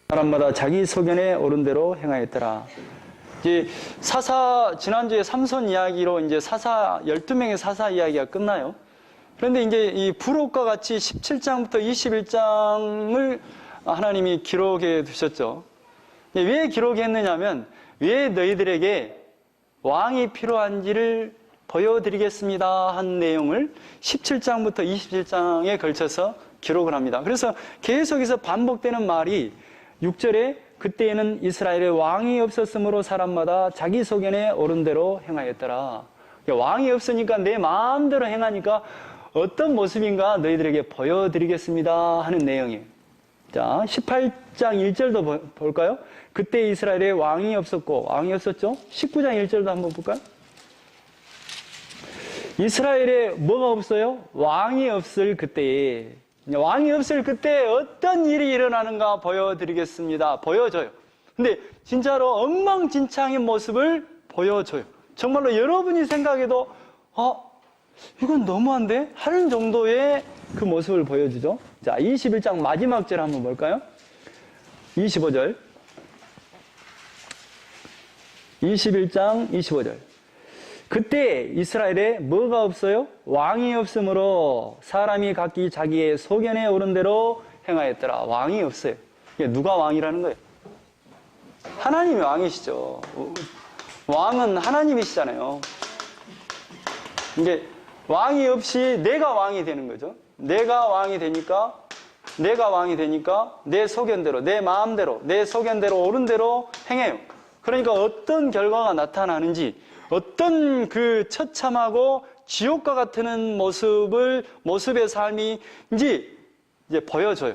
사람마다 자기 소견에 오른 대로 행하였더라. 이제 지난주에 삼손 이야기로 이제 12명의 사사 이야기가 끝나요. 그런데 이제 이 부록과 같이 17장부터 21장을 하나님이 기록해 두셨죠. 왜 기록했느냐면, 왜 너희들에게 왕이 필요한지를 보여드리겠습니다 한 내용을 17장부터 27장에 걸쳐서 기록을 합니다. 그래서 계속해서 반복되는 말이 6절에 그때에는 이스라엘에 왕이 없었으므로 사람마다 자기 소견에 오른 대로 행하였더라. 왕이 없으니까 내 마음대로 행하니까 어떤 모습인가 너희들에게 보여드리겠습니다 하는 내용이에요. 자, 18장 1절도 볼까요? 그때 이스라엘에 왕이 없었고, 왕이 없었죠? 19장 1절도 한번 볼까요? 이스라엘에 뭐가 없어요? 왕이 없을 그때에, 왕이 없을 그때에 어떤 일이 일어나는가 보여드리겠습니다. 보여줘요. 근데 진짜로 엉망진창인 모습을 보여줘요. 정말로 여러분이 생각해도 이건 너무한데? 하는 정도의 그 모습을 보여주죠. 자, 21장 마지막 절 한번 볼까요? 25절. 21장 25절. 그때 이스라엘에 뭐가 없어요? 왕이 없으므로 사람이 각기 자기의 소견에 오른 대로 행하였더라. 왕이 없어요. 이게 누가 왕이라는 거예요? 하나님이 왕이시죠. 왕은 하나님이시잖아요. 이게 왕이 없이 내가 왕이 되는 거죠. 내가 왕이 되니까 내 소견대로, 내 마음대로, 내 소견대로 옳은 대로 행해요. 그러니까 어떤 결과가 나타나는지, 어떤 그 처참하고 지옥과 같은 모습의 삶인지 이제 보여줘요.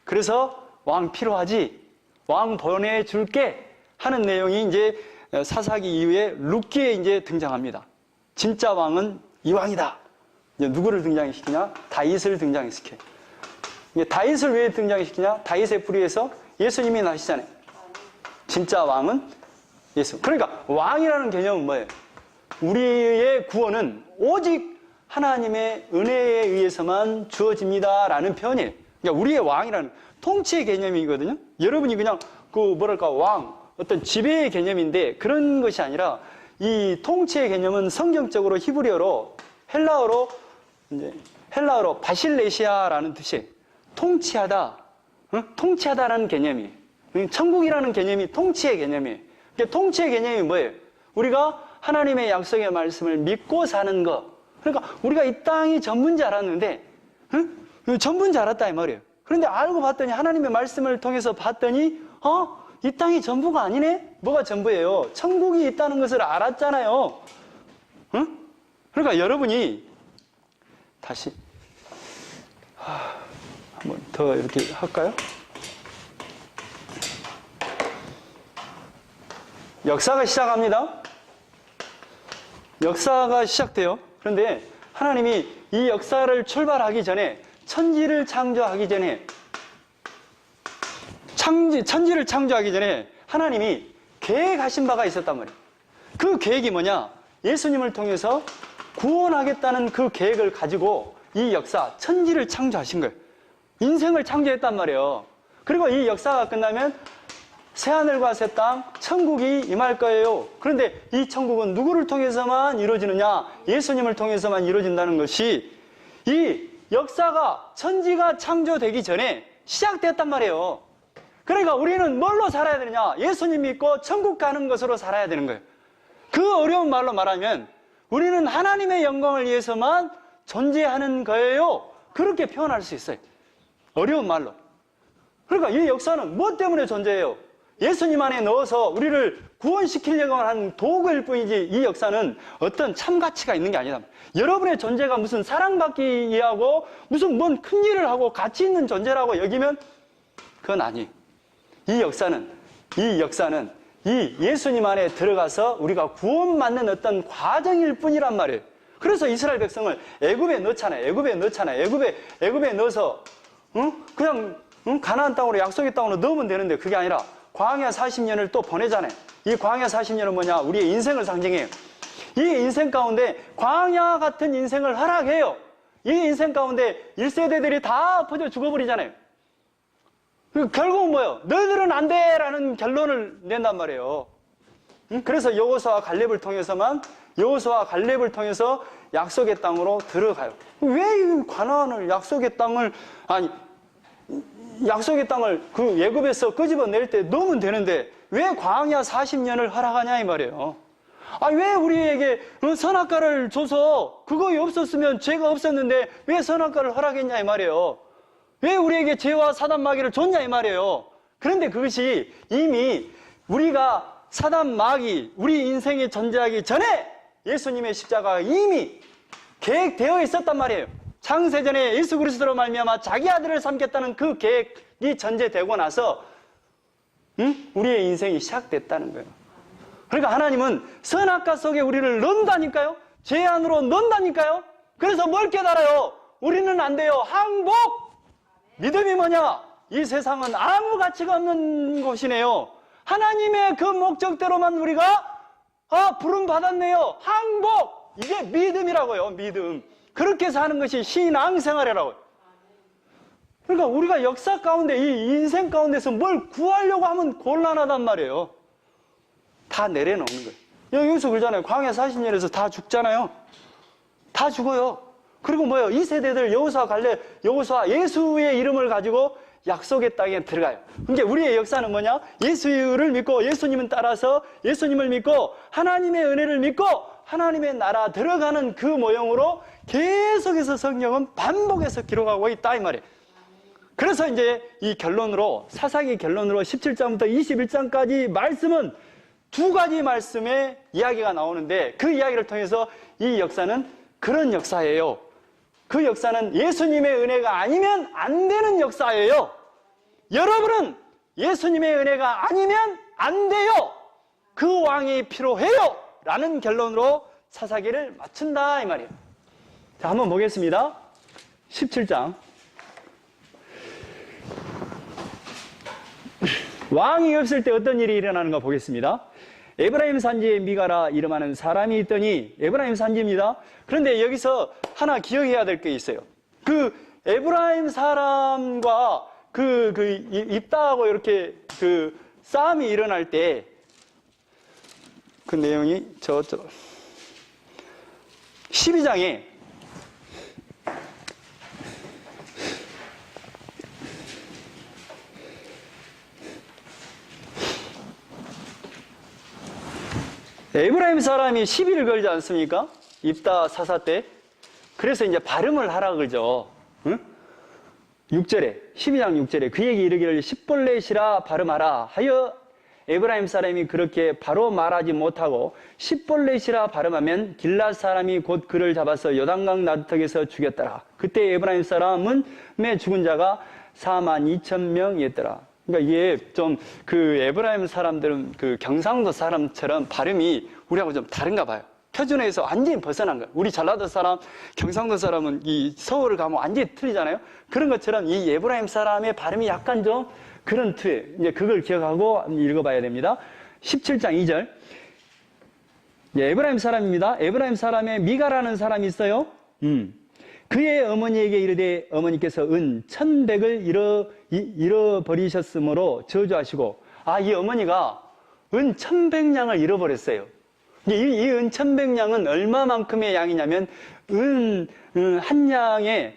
그래서 왕 필요하지? 왕 보내줄게 하는 내용이 이제 사사기 이후에 룻기에 이제 등장합니다. 진짜 왕은 이 왕이다. 이제 누구를 등장시키냐? 다윗을 등장시켜요. 다윗을 왜 등장시키냐? 다윗의 뿌리에서 예수님이 나시잖아요. 진짜 왕은 예수. 그러니까 왕이라는 개념은 뭐예요? 우리의 구원은 오직 하나님의 은혜에 의해서만 주어집니다라는 표현이에요. 그러니까 우리의 왕이라는 통치의 개념이거든요. 여러분이 그냥 왕, 어떤 지배의 개념인데 그런 것이 아니라 이 통치의 개념은 성경적으로 히브리어로 헬라어로 바실레시아라는 뜻이에요. 통치하다, 통치하다라는 개념이에요. 천국이라는 개념이 통치의 개념이에요. 그러니까 통치의 개념이 뭐예요? 우리가 하나님의 약속의 말씀을 믿고 사는 것. 그러니까 우리가 이 땅이 전부인지 알았는데, 전부인지 알았다 이 말이에요. 그런데 알고 봤더니 하나님의 말씀을 통해서 봤더니 이 땅이 전부가 아니네? 뭐가 전부예요? 천국이 있다는 것을 알았잖아요. 그러니까 여러분이 다시 한번 더 이렇게 할까요? 역사가 시작합니다. 역사가 시작돼요. 그런데 하나님이 이 역사를 출발하기 전에, 천지를 창조하기 전에 하나님이 계획하신 바가 있었단 말이에요. 그 계획이 뭐냐? 예수님을 통해서 구원하겠다는 그 계획을 가지고 이 역사, 천지를 창조하신 거예요. 인생을 창조했단 말이에요. 그리고 이 역사가 끝나면 새하늘과 새 땅, 천국이 임할 거예요. 그런데 이 천국은 누구를 통해서만 이루어지느냐? 예수님을 통해서만 이루어진다는 것이 이 역사가, 천지가 창조되기 전에 시작되었단 말이에요. 그러니까 우리는 뭘로 살아야 되느냐? 예수님 믿고 천국 가는 것으로 살아야 되는 거예요. 그 어려운 말로 말하면 우리는 하나님의 영광을 위해서만 존재하는 거예요. 그렇게 표현할 수 있어요. 어려운 말로. 그러니까 이 역사는 무엇 때문에 존재해요? 예수님 안에 넣어서 우리를 구원시키려고 하는 도구일 뿐이지, 이 역사는 어떤 참 가치가 있는 게 아니다. 여러분의 존재가 무슨 사랑받기 위하고 무슨 뭔 큰 일을 하고 가치 있는 존재라고 여기면 그건 아니에요. 이 역사는 이 예수님 안에 들어가서 우리가 구원받는 어떤 과정일 뿐이란 말이에요. 그래서 이스라엘 백성을 애굽에 넣잖아요. 애굽에 넣어서 그냥 가나안 땅으로, 약속의 땅으로 넣으면 되는데 그게 아니라 광야 40년을 또 보내잖아요. 이 광야 40년은 뭐냐? 우리의 인생을 상징해요. 이 인생 가운데 광야 같은 인생을 허락해요. 이 인생 가운데 1세대들이 다 엎어져 죽어버리잖아요. 결국은 뭐예요? 너희들은 안 돼! 라는 결론을 낸단 말이에요. 그래서 여호수아와 갈렙을 통해서 약속의 땅으로 들어가요. 왜 가나안을 약속의 땅을 그 애굽에서 끄집어낼 때 넣으면 되는데 왜 광야 40년을 허락하냐 이 말이에요. 왜 우리에게 선악과를 줘서 그거 없었으면 죄가 없었는데 왜 선악과를 허락했냐 이 말이에요. 왜 우리에게 죄와 사단 마귀를 줬냐 이 말이에요. 그런데 그것이 이미 우리가 사단 마귀 우리 인생에 존재하기 전에 예수님의 십자가가 이미 계획되어 있었단 말이에요. 창세전에 예수 그리스도로 말미암아 자기 아들을 삼겠다는 그 계획이 전제되고 나서 우리의 인생이 시작됐다는 거예요. 그러니까 하나님은 선악과 속에 우리를 넣는다니까요. 죄 안으로 넣는다니까요. 그래서 뭘 깨달아요? 우리는 안 돼요. 항복! 믿음이 뭐냐? 이 세상은 아무 가치가 없는 곳이네요. 하나님의 그 목적대로만 우리가 부름 받았네요. 항복! 이게 믿음이라고요. 믿음. 그렇게 사는 것이 신앙생활이라고요. 그러니까 우리가 역사 가운데 이 인생 가운데서 뭘 구하려고 하면 곤란하단 말이에요. 다 내려놓는 거예요. 여기서 그러잖아요. 광야 40년에서 다 죽잖아요. 다 죽어요. 그리고 뭐예요? 이 세대들 여호수아 갈렙, 여호수아 예수의 이름을 가지고 약속의 땅에 들어가요. 그러니까 우리의 역사는 뭐냐? 예수를 믿고 예수님을 따라서 예수님을 믿고 하나님의 은혜를 믿고 하나님의 나라 들어가는 그 모형으로 계속해서 성경은 반복해서 기록하고 있다 이 말이에요. 그래서 이제 이 결론으로 사사기 결론으로 17장부터 21장까지 말씀은 두 가지 말씀의 이야기가 나오는데 그 이야기를 통해서 이 역사는 그런 역사예요. 그 역사는 예수님의 은혜가 아니면 안 되는 역사예요. 여러분은 예수님의 은혜가 아니면 안 돼요. 그 왕이 필요해요. 라는 결론으로 사사기를 마친다 이 말이에요. 자, 한번 보겠습니다. 17장. 왕이 없을 때 어떤 일이 일어나는가 보겠습니다. 에브라임 산지에 미가라 이름하는 사람이 있더니, 에브라임 산지입니다. 그런데 여기서 하나 기억해야 될 게 있어요. 그 에브라임 사람과 입다하고 이렇게 싸움이 일어날 때 그 내용이 저쪽 12장에 에브라임 사람이 시비를 걸지 않습니까? 입다 사사 때. 그래서 이제 발음을 하라 그러죠. 응? 6절에, 12장 6절에 그에게 이르기를 십볼렛이라 발음하라 하여 에브라임 사람이 그렇게 바로 말하지 못하고 십볼렛이라 발음하면 길랏 사람이 곧 그를 잡아서 요단강 나루턱에서 죽였더라. 그때 에브라임 사람은 죽은 자가 42,000명이었더라. 그러니까 이게 좀 그 에브라임 사람들은 그 경상도 사람처럼 발음이 우리하고 좀 다른가 봐요. 표준에서 완전히 벗어난 거예요. 우리 전라도 사람, 경상도 사람은 이 서울을 가면 완전히 틀리잖아요. 그런 것처럼 이 에브라임 사람의 발음이 약간 좀 그런 틀이에요. 이제 그걸 기억하고 읽어봐야 됩니다. 17장 2절. 에브라임 사람입니다. 에브라임 사람에 미가라는 사람이 있어요. 그의 어머니에게 이르되 어머니께서 은 1,100을 잃어버리셨으므로 저주하시고, 이 어머니가 은 1,100냥을 잃어버렸어요. 이 은 1,100냥은 얼마만큼의 양이냐면 한 양의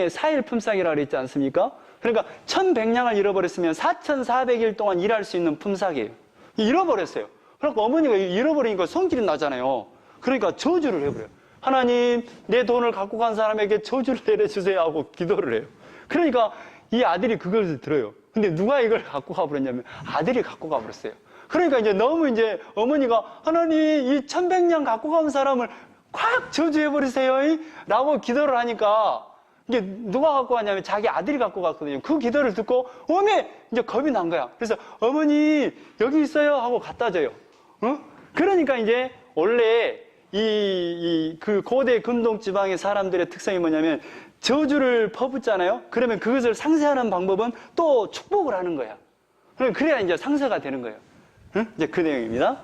4일 품삯이라고 그랬지 않습니까? 그러니까 1,100냥을 잃어버렸으면 4,400일 동안 일할 수 있는 품삯이에요. 잃어버렸어요. 그러니까 어머니가 잃어버리니까 성질이 나잖아요. 그러니까 저주를 해버려요. 하나님, 내 돈을 갖고 간 사람에게 저주를 내려주세요 하고 기도를 해요. 그러니까 이 아들이 그걸 들어요. 근데 누가 이걸 갖고 가버렸냐면 아들이 갖고 가버렸어요. 그러니까 이제 너무 이제 어머니가 하나님, 이 1,100냥 갖고 간 사람을 콱 저주해버리세요 라고 기도를 하니까 이게 누가 갖고 왔냐면 자기 아들이 갖고 갔거든요. 그 기도를 듣고 어머니 이제 겁이 난 거야. 그래서 어머니 여기 있어요 하고 갖다 줘요. 그러니까 이제 원래 그 고대 근동 지방의 사람들의 특성이 뭐냐면 저주를 퍼붓잖아요. 그러면 그것을 상쇄하는 방법은 또 축복을 하는 거야. 그래야 이제 상쇄가 되는 거예요. 이제 그 내용입니다.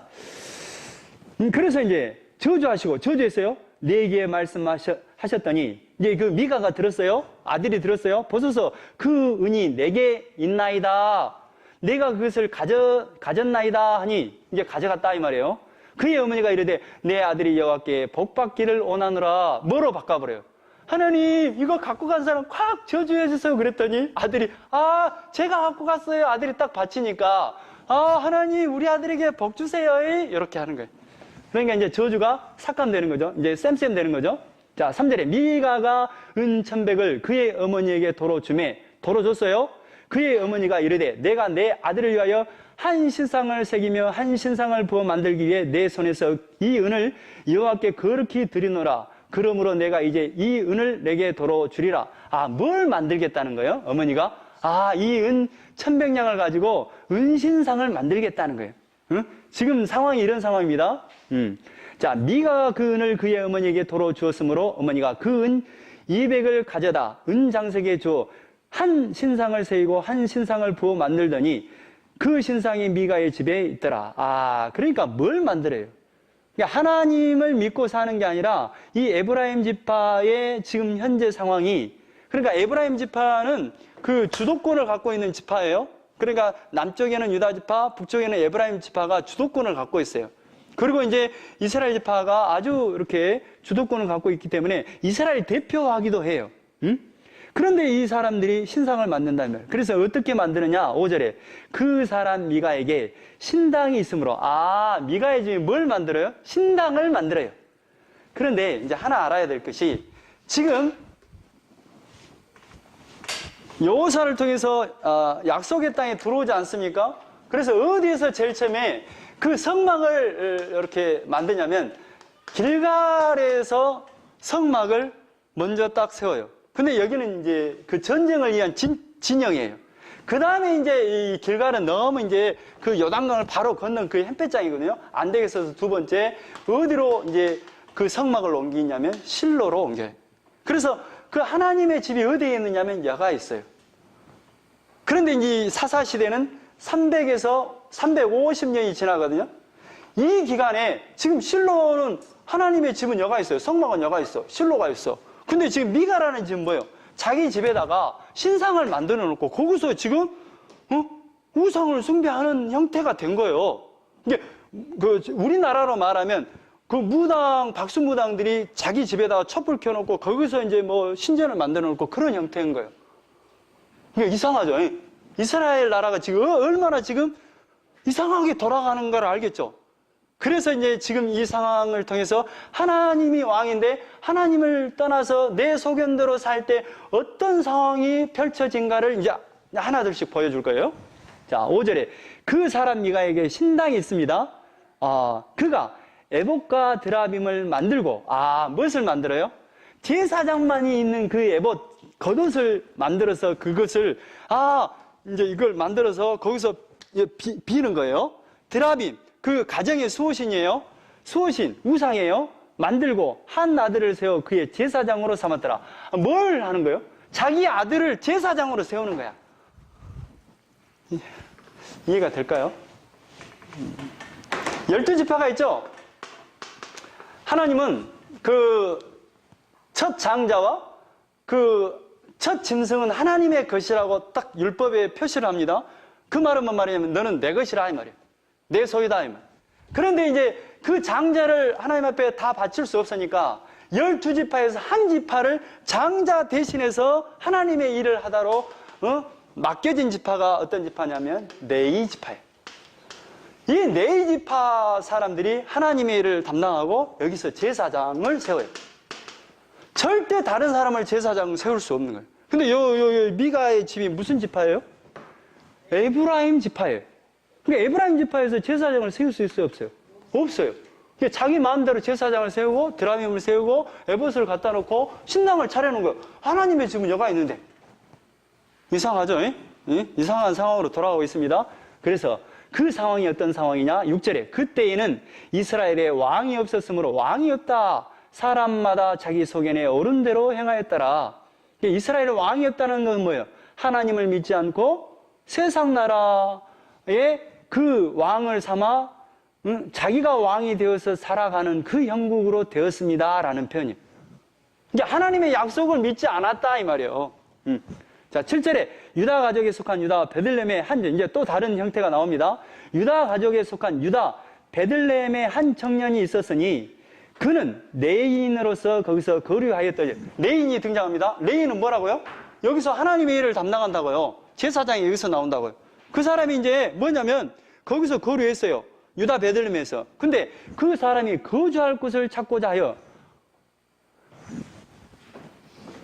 그래서 이제 저주하시고, 저주했어요. 내게 말씀하셨 하셨더니 이제 그 미가가 들었어요. 아들이 들었어요. 보소서 그 은이 내게 있나이다. 내가 그것을 가졌나이다 하니 이제 가져갔다 이 말이에요. 그의 어머니가 이르되 내 아들이 여호와께 복받기를 원하노라. 뭐로 바꿔버려요? 하나님 이거 갖고 간 사람 콱 저주해 주세요. 그랬더니 아들이 제가 갖고 갔어요. 아들이 딱 바치니까 하나님 우리 아들에게 복 주세요. 이렇게 하는 거예요. 그러니까 이제 저주가 삭감되는 거죠. 이제 쌤쌤 되는 거죠. 자, 3절에 미가가 은 1,100을 그의 어머니에게 도로 줬어요. 그의 어머니가 이르되 내가 내 아들을 위하여 한 신상을 새기며 한 신상을 부어 만들기 위해 내 손에서 이 은을 여호와께 거룩히 드리노라. 그러므로 내가 이제 이 은을 내게 도로 주리라. 뭘 만들겠다는 거예요? 어머니가 이 은 1,100냥을 가지고 은신상을 만들겠다는 거예요. 응? 지금 상황이 이런 상황입니다. 자, 미가가 그 은을 그의 어머니에게 도로 주었으므로 어머니가 그 은 200을 가져다 은장색에 주어 한 신상을 세이고 한 신상을 부어 만들더니 그 신상이 미가의 집에 있더라. 그러니까 뭘 만들어요? 그러니까 하나님을 믿고 사는 게 아니라 이 에브라임 지파의 지금 현재 상황이, 그러니까 에브라임 지파는 그 주도권을 갖고 있는 지파예요. 그러니까 남쪽에는 유다 지파, 북쪽에는 에브라임 지파가 주도권을 갖고 있어요. 그리고 이제 이스라엘 지파가 아주 이렇게 주도권을 갖고 있기 때문에 이스라엘 대표하기도 해요. 그런데 이 사람들이 신상을 만든다는 거예요. 그래서 어떻게 만드느냐? 5절에 그 사람 미가에게 신당이 있으므로 미가의 집이 뭘 만들어요? 신당을 만들어요. 그런데 이제 하나 알아야 될 것이 지금 여호사를 통해서 약속의 땅에 들어오지 않습니까? 그래서 어디에서 제일 처음에 그 성막을 이렇게 만드냐면 길갈에서 성막을 먼저 딱 세워요. 근데 여기는 이제 그 전쟁을 위한 진영이에요. 그 다음에 이제 이 길갈은 너무 이제 그 요단강을 바로 건넌 그 햇볕장이거든요. 안 되겠어서 두 번째 어디로 이제 그 성막을 옮기냐면 실로로 옮겨요. 그래서 그 하나님의 집이 어디에 있느냐면 여가 있어요. 그런데 이제 사사시대는 300에서 350년이 지나거든요. 이 기간에 지금 실로는 하나님의 집은 여가 있어요. 성막은 여가 있어. 실로가 있어. 근데 지금 미가라는 집은 뭐예요? 자기 집에다가 신상을 만들어 놓고 거기서 지금 우상을 숭배하는 형태가 된 거예요. 이게 그 우리나라로 말하면 그 박수무당들이 자기 집에다가 촛불 켜놓고 거기서 이제 뭐 신전을 만들어 놓고 그런 형태인 거예요. 이게 이상하죠? 이스라엘 나라가 지금 얼마나 지금 이상하게 돌아가는 걸 알겠죠? 그래서 이제 지금 이 상황을 통해서 하나님이 왕인데 하나님을 떠나서 내 소견대로 살 때 어떤 상황이 펼쳐진가를 이제 하나둘씩 보여줄 거예요. 자, 5절에 그 사람 미가에게 신당이 있습니다. 그가 에봇과 드라빔을 만들고 무엇을 만들어요? 제사장만이 있는 그 에봇 겉옷을 만들어서 그것을 이제 이걸 만들어서 거기서 비는 거예요. 드라빔 그 가정의 수호신이에요. 수호신 우상이에요. 만들고 한 아들을 세워 그의 제사장으로 삼았더라. 뭘 하는 거예요? 자기 아들을 제사장으로 세우는 거야. 이해가 될까요? 12지파가 있죠. 하나님은 그 첫 장자와 그 첫 짐승은 하나님의 것이라고 딱 율법에 표시를 합니다. 그 말은 뭔 말이냐면 너는 내 것이라 이 말이에요. 내 소유다 이 말. 그런데 이제 그 장자를 하나님 앞에 다 바칠 수 없으니까 12지파에서 한 지파를 장자 대신해서 하나님의 일을 하다로 맡겨진 지파가 어떤 지파냐면 네이 지파예요. 이 네이 지파 사람들이 하나님의 일을 담당하고 여기서 제사장을 세워요. 절대 다른 사람을 제사장 세울 수 없는 거예요. 근데 요 미가의 집이 무슨 지파예요? 에브라임 지파예요. 그러니까 에브라임 지파에서 제사장을 세울 수 있어요, 없어요? 없어요. 그러니까 자기 마음대로 제사장을 세우고 드라밈을 세우고 에봇을 갖다 놓고 신당을 차려놓은 거예요. 하나님의 집은 여가 있는데. 이상하죠? 이상한 상황으로 돌아가고 있습니다. 그래서 그 상황이 어떤 상황이냐? 6절에 그때에는 이스라엘에 왕이 없었으므로 왕이 없다. 사람마다 자기 소견에 옳은 대로 행하였더라. 이스라엘에 왕이 없다는 건 뭐예요? 하나님을 믿지 않고 세상 나라의 그 왕을 삼아 자기가 왕이 되어서 살아가는 그 형국으로 되었습니다. 라는 표현이에요. 이게 하나님의 약속을 믿지 않았다 이 말이에요. 자, 7절에 유다 가족에 속한 유다 베들레헴의 한, 이제 또 다른 형태가 나옵니다. 유다 가족에 속한 유다 베들레헴의 한 청년이 있었으니 그는 레인으로서 거기서 거류하였더니. 레인이 등장합니다. 레인은 뭐라고요? 여기서 하나님의 일을 담당한다고요. 제사장이 여기서 나온다고요. 그 사람이 이제 뭐냐면 거기서 거류했어요. 유다 베들레헴에서. 근데 그 사람이 거주할 곳을 찾고자 하여,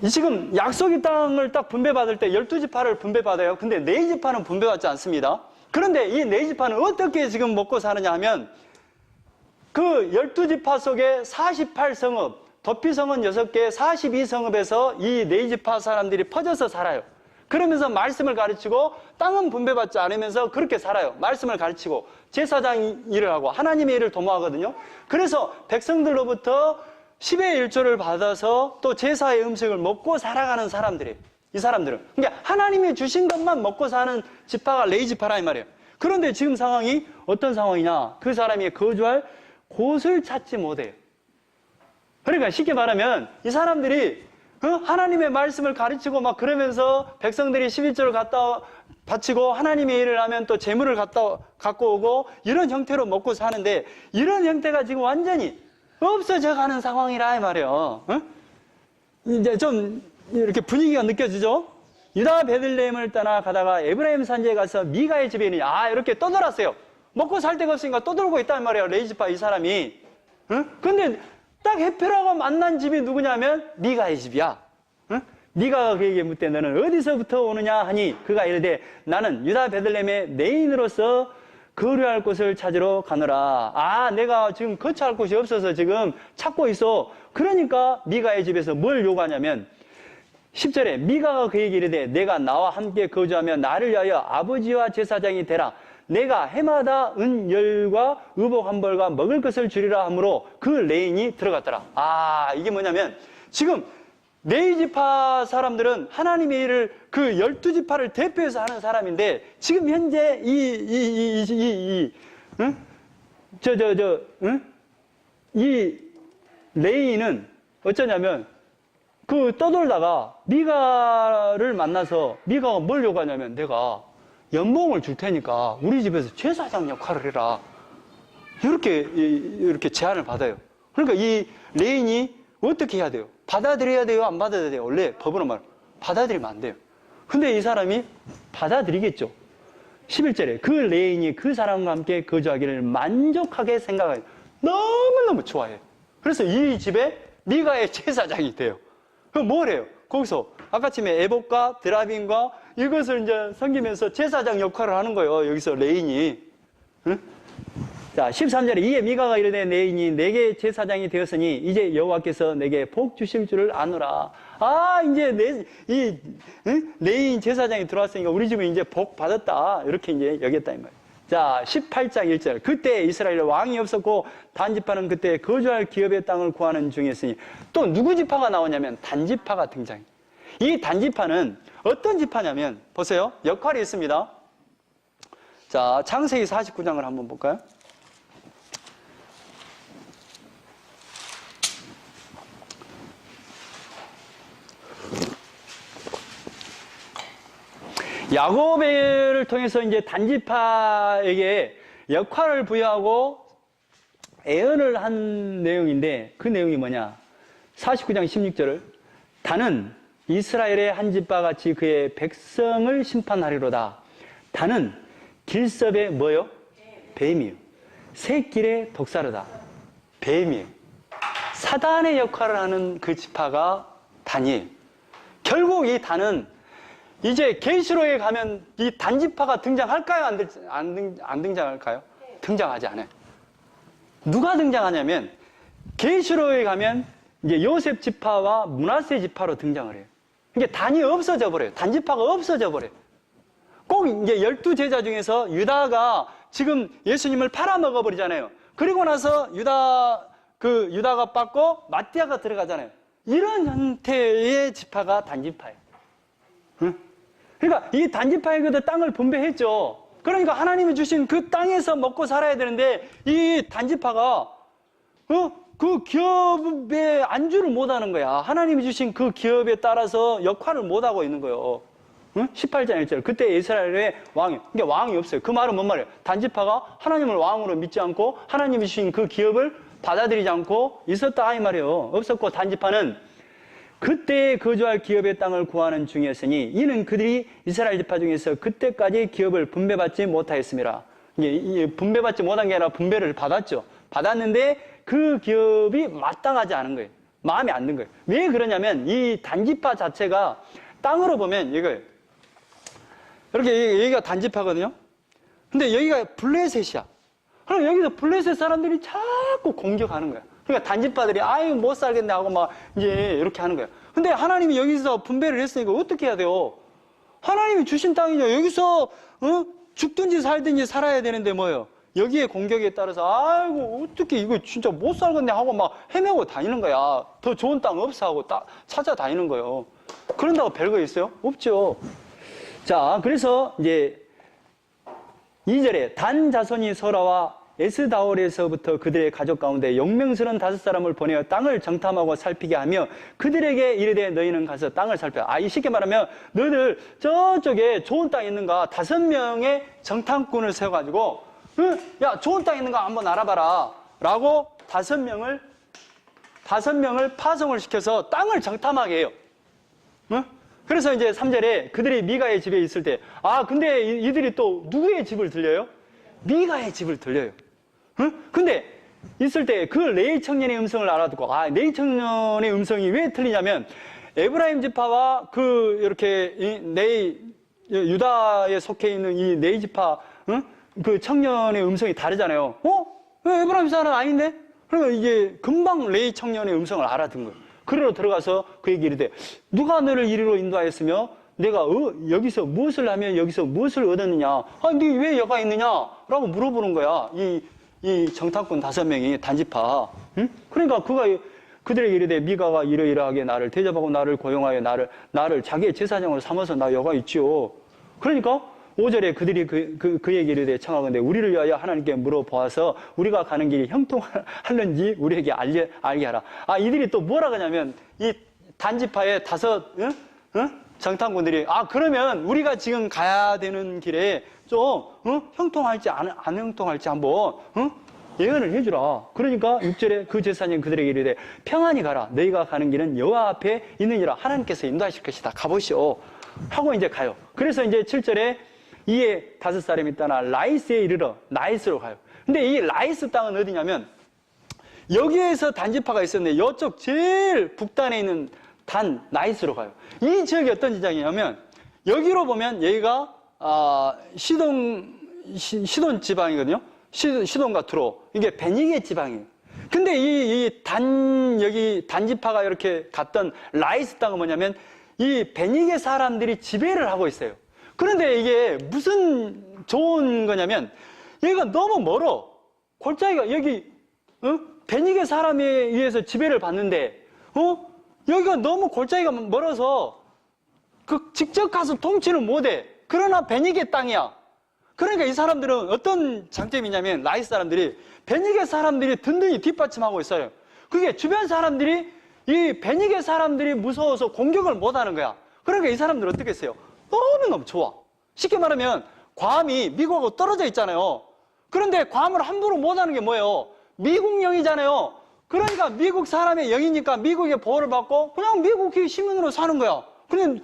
지금 약속의 땅을 딱 분배받을 때 12지파를 분배받아요. 근데 4지파는 분배받지 않습니다. 그런데 이 4지파는 어떻게 지금 먹고 사느냐 하면 그 12지파 속에 48성읍, 도피성은 6개, 42성읍에서 이 4지파 사람들이 퍼져서 살아요. 그러면서 말씀을 가르치고 땅은 분배받지 않으면서 그렇게 살아요. 말씀을 가르치고 제사장 일을 하고 하나님의 일을 도모하거든요. 그래서 백성들로부터 10의 1조를 받아서 또 제사의 음식을 먹고 살아가는 사람들이에요. 이 사람들은. 그러니까 하나님이 주신 것만 먹고 사는 지파가 레위지파라 이 말이에요. 그런데 지금 상황이 어떤 상황이냐? 그 사람이 거주할 곳을 찾지 못해요. 그러니까 쉽게 말하면 이 사람들이 하나님의 말씀을 가르치고 막 그러면서 백성들이 11조를 갖다 바치고 하나님의 일을 하면 또 재물을 갖고 오고 이런 형태로 먹고 사는데 이런 형태가 지금 완전히 없어져 가는 상황이라 이 말이에요. 이제 좀 이렇게 분위기가 느껴지죠? 유다 베들레헴을 떠나 가다가 에브라임 산지에 가서 미가의 집에 있는, 이렇게 떠돌았어요. 먹고 살 데가 없으니까 떠돌고 있단 말이에요. 레위지파 이 사람이. 근데 딱 해표라고 만난 집이 누구냐면 미가의 집이야. 미가가 그에게 묻되 너는 어디서부터 오느냐 하니 그가 이르되 나는 유다 베들레헴의 레인으로서 거류할 곳을 찾으러 가노라. 내가 지금 거처할 곳이 없어서 지금 찾고 있어. 그러니까 미가의 집에서 뭘 요구하냐면 10절에 미가가 그에게 이르되 내가 나와 함께 거주하며 나를 위하여 아버지와 제사장이 되라. 내가 해마다 은열과 의복 한 벌과 먹을 것을 주리라 하므로 그 레인이 들어갔더라. 이게 뭐냐면 지금 레위지파 사람들은 하나님의 일을 그 12지파를 대표해서 하는 사람인데 지금 현재 이 레인은 어쩌냐면 그 떠돌다가 미가를 만나서 미가가 뭘 요구하냐면 내가 연봉을 줄 테니까 우리 집에서 제사장 역할을 해라. 이렇게 제안을 받아요. 그러니까 이 레인이 어떻게 해야 돼요? 받아들여야 돼요? 안 받아들여야 돼요? 원래 법으로 말하면 받아들이면 안 돼요. 근데 이 사람이 받아들이겠죠. 11절에 그 레인이 그 사람과 함께 거주하기를 만족하게 생각해요. 너무너무 좋아해요. 그래서 이 집에 미가의 제사장이 돼요. 그럼 뭘 해요? 거기서 아까쯤에 에봇과 드라빔과 이것을 이제 섬기면서 제사장 역할을 하는 거예요. 여기서 레인이. 자, 13절에 이에 미가가 이르되 레인이 내게 제사장이 되었으니 이제 여호와께서 내게 복 주실 줄을 아노라. 이제 레인 제사장이 들어왔으니까 우리 집은 이제 복 받았다. 이렇게 이제 여겼다 이 말이에요. 자, 18장 1절. 그때 이스라엘에 왕이 없었고 단지파는 그때 거주할 기업의 땅을 구하는 중이었으니 또 누구 지파가 나오냐면 단지파가 등장해요. 이 단지파는 어떤 지파냐면 보세요. 역할이 있습니다. 자, 창세기 49장을 한번 볼까요? 야곱을 통해서 이제 단지파에게 역할을 부여하고 애언을 한 내용인데 그 내용이 뭐냐? 49장 16절을 다는 이스라엘의 한 지파 같이 그의 백성을 심판하리로다. 다는 길섭의 뭐요? 뱀이요. 새길의 독사르다. 뱀이에요. 사단의 역할을 하는 그 지파가 단이에요. 결국 이 단은 이제 계시록에 가면 이 단지파가 등장할까요? 안 등장할까요? 등장하지 않아요. 누가 등장하냐면 계시록에 가면 이제 요셉 지파와 므낫세 지파로 등장을 해요. 이게 단이 없어져 버려요. 단지파가 없어져 버려요. 꼭 이제 12제자 중에서 유다가 지금 예수님을 팔아먹어 버리잖아요. 그리고 나서 유다가 빠고 마띠아가 들어가잖아요. 이런 형태의 지파가 단지파예요. 그러니까 이 단지파에게 땅을 분배했죠. 그러니까 하나님이 주신 그 땅에서 먹고 살아야 되는데 이 단지파가 그 기업에 안주를 못하는 거야. 하나님이 주신 그 기업에 따라서 역할을 못하고 있는 거예요. 응? 18장 1절. 그때 이스라엘의 왕이, 그러니까 왕이 없어요. 그 말은 뭔 말이에요? 단지파가 하나님을 왕으로 믿지 않고 하나님이 주신 그 기업을 받아들이지 않고 있었다 이 말이에요. 없었고 단지파는 그때 거주할 기업의 땅을 구하는 중이었으니 이는 그들이 이스라엘 지파 중에서 그때까지 기업을 분배받지 못하였습니다. 이게 분배받지 못한 게 아니라 분배를 받았죠. 받았는데 그 기업이 마땅하지 않은 거예요. 마음에 안 든 거예요. 왜 그러냐면 이 단지파 자체가 땅으로 보면 이걸 이렇게 여기가 단지파거든요. 근데 여기가 블레셋이야. 그럼 여기서 블레셋 사람들이 자꾸 공격하는 거야. 그러니까 단지파들이 아유 못 살겠네 하고 막 이제 이렇게 하는 거야. 근데 하나님이 여기서 분배를 했으니까 어떻게 해야 돼요? 하나님이 주신 땅이죠. 여기서 죽든지 살든지 살아야 되는데 뭐예요? 여기에 공격에 따라서 아이고 어떻게 이거 진짜 못 살겠네 하고 막 헤매고 다니는 거야. 더 좋은 땅 없어 하고 찾아다니는 거예요. 그런다고 별거 있어요? 없죠. 자, 그래서 이제 2절에 단 자손이 소라와 에스다올에서부터 그들의 가족 가운데 용맹스러운 5사람을 보내어 땅을 정탐하고 살피게 하며 그들에게 이르되 너희는 가서 땅을 살펴. 쉽게 말하면 너희들 저쪽에 좋은 땅 있는가 5명의 정탐꾼을 세워가지고 야 좋은 땅 있는가 한번 알아봐라 라고 5명을 파송을 시켜서 땅을 정탐하게 해요. 그래서 이제 3절에 그들이 미가의 집에 있을 때 근데 이들이 또 누구의 집을 들려요? 미가의 집을 들려요. 근데 있을 때 그 레위 청년의 음성을 알아듣고 레위 청년의 음성이 왜 틀리냐면 에브라임 지파와 그 이렇게 유다에 속해 있는 이 레위 지파 그 청년의 음성이 다르잖아요. 왜 에브라임 사람 아닌데? 그러면 이게 금방 레위 청년의 음성을 알아듣는 거예요. 그리로 들어가서 그에게 이르되 누가 너를 이리로 인도하였으며 내가 여기서 무엇을 하면 여기서 무엇을 얻었느냐? 네 왜 여가 있느냐? 라고 물어보는 거야. 이 정탐꾼 5명이 단지파. 그러니까 그들에게 이르되 미가가 이러이러하게 나를 대접하고 나를 고용하여 나를 자기의 제사장으로 삼아서 나 여가 있지요. 그러니까 5절에 그들이 그에게 이르되 청하건대 우리를 위하여 하나님께 물어보아서 우리가 가는 길이 형통할는지 우리에게 알게 하라. 이들이 또 뭐라 하냐면 이 단지파의 5 정탐꾼들이 그러면 우리가 지금 가야 되는 길에 좀 형통할지 안 형통할지 한번 예언을 해주라. 그러니까 6절에 그 제사장이 그들에게 이르되 평안히 가라. 너희가 가는 길은 여호와 앞에 있느니라. 하나님께서 인도하실 것이다. 가보시오. 하고 이제 가요. 그래서 이제 7절에 이에 5사람이 떠나 라이스에 이르러 나이스로 가요. 근데 이 라이스 땅은 어디냐면 여기에서 단지파가 있었는데 이쪽 제일 북단에 있는 나이스로 가요. 이 지역이 어떤 지역이냐면 여기로 보면 여기가 시돈 지방이거든요. 시돈과 두로 이게 베니게 지방이에요. 근데 여기 단지파가 이렇게 갔던 라이스 땅은 뭐냐면 이 베니게 사람들이 지배를 하고 있어요. 그런데 이게 무슨 좋은 거냐면 여기가 너무 멀어. 골짜기가 여기 베니게 사람에 의해서 지배를 받는데 여기가 너무 골짜기가 멀어서 직접 가서 통치는 못해. 그러나 베니게 땅이야. 그러니까 이 사람들은 어떤 장점이냐면 라이스 사람들이 베니게 사람들이 든든히 뒷받침하고 있어요. 그게 주변 사람들이 이 베니게 사람들이 무서워서 공격을 못하는 거야. 그러니까 이 사람들은 어떻게 했어요? 너무너무 좋아. 쉽게 말하면 괌이 미국하고 떨어져 있잖아요. 그런데 괌을 함부로 못하는 게 뭐예요? 미국 영이잖아요. 그러니까 미국 사람의 영이니까 미국의 보호를 받고 그냥 미국의 시민으로 사는 거야. 근데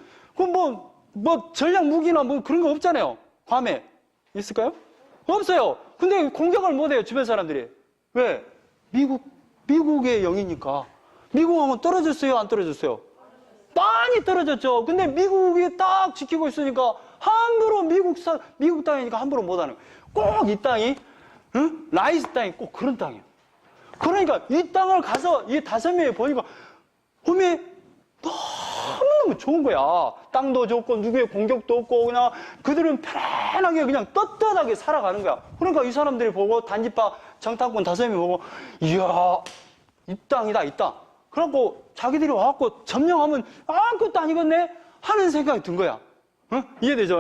뭐 전략 무기나 뭐 그런 거 없잖아요. 괌에 있을까요? 없어요. 근데 공격을 못해요. 주변 사람들이. 왜? 미국의 영이니까. 미국하고 떨어졌어요? 안 떨어졌어요? 많이 떨어졌죠. 근데 미국이 딱 지키고 있으니까 함부로 미국 땅이니까 함부로 못하는 거예요. 꼭 이 땅이 라이스 땅이 꼭 그런 땅이에요. 그러니까 이 땅을 가서 이 5명이 보니까 몸에 너무너무 좋은 거야. 땅도 좋고 누구의 공격도 없고 그냥 그들은 편안하게 그냥 떳떳하게 살아가는 거야. 그러니까 이 사람들이 보고 단지파 정탐꾼 5명이 보고 이야 이 땅이다 이 땅. 그래갖고 자기들이 와갖고 점령하면 아무것도 아니겠네 하는 생각이 든 거야. 이해되죠?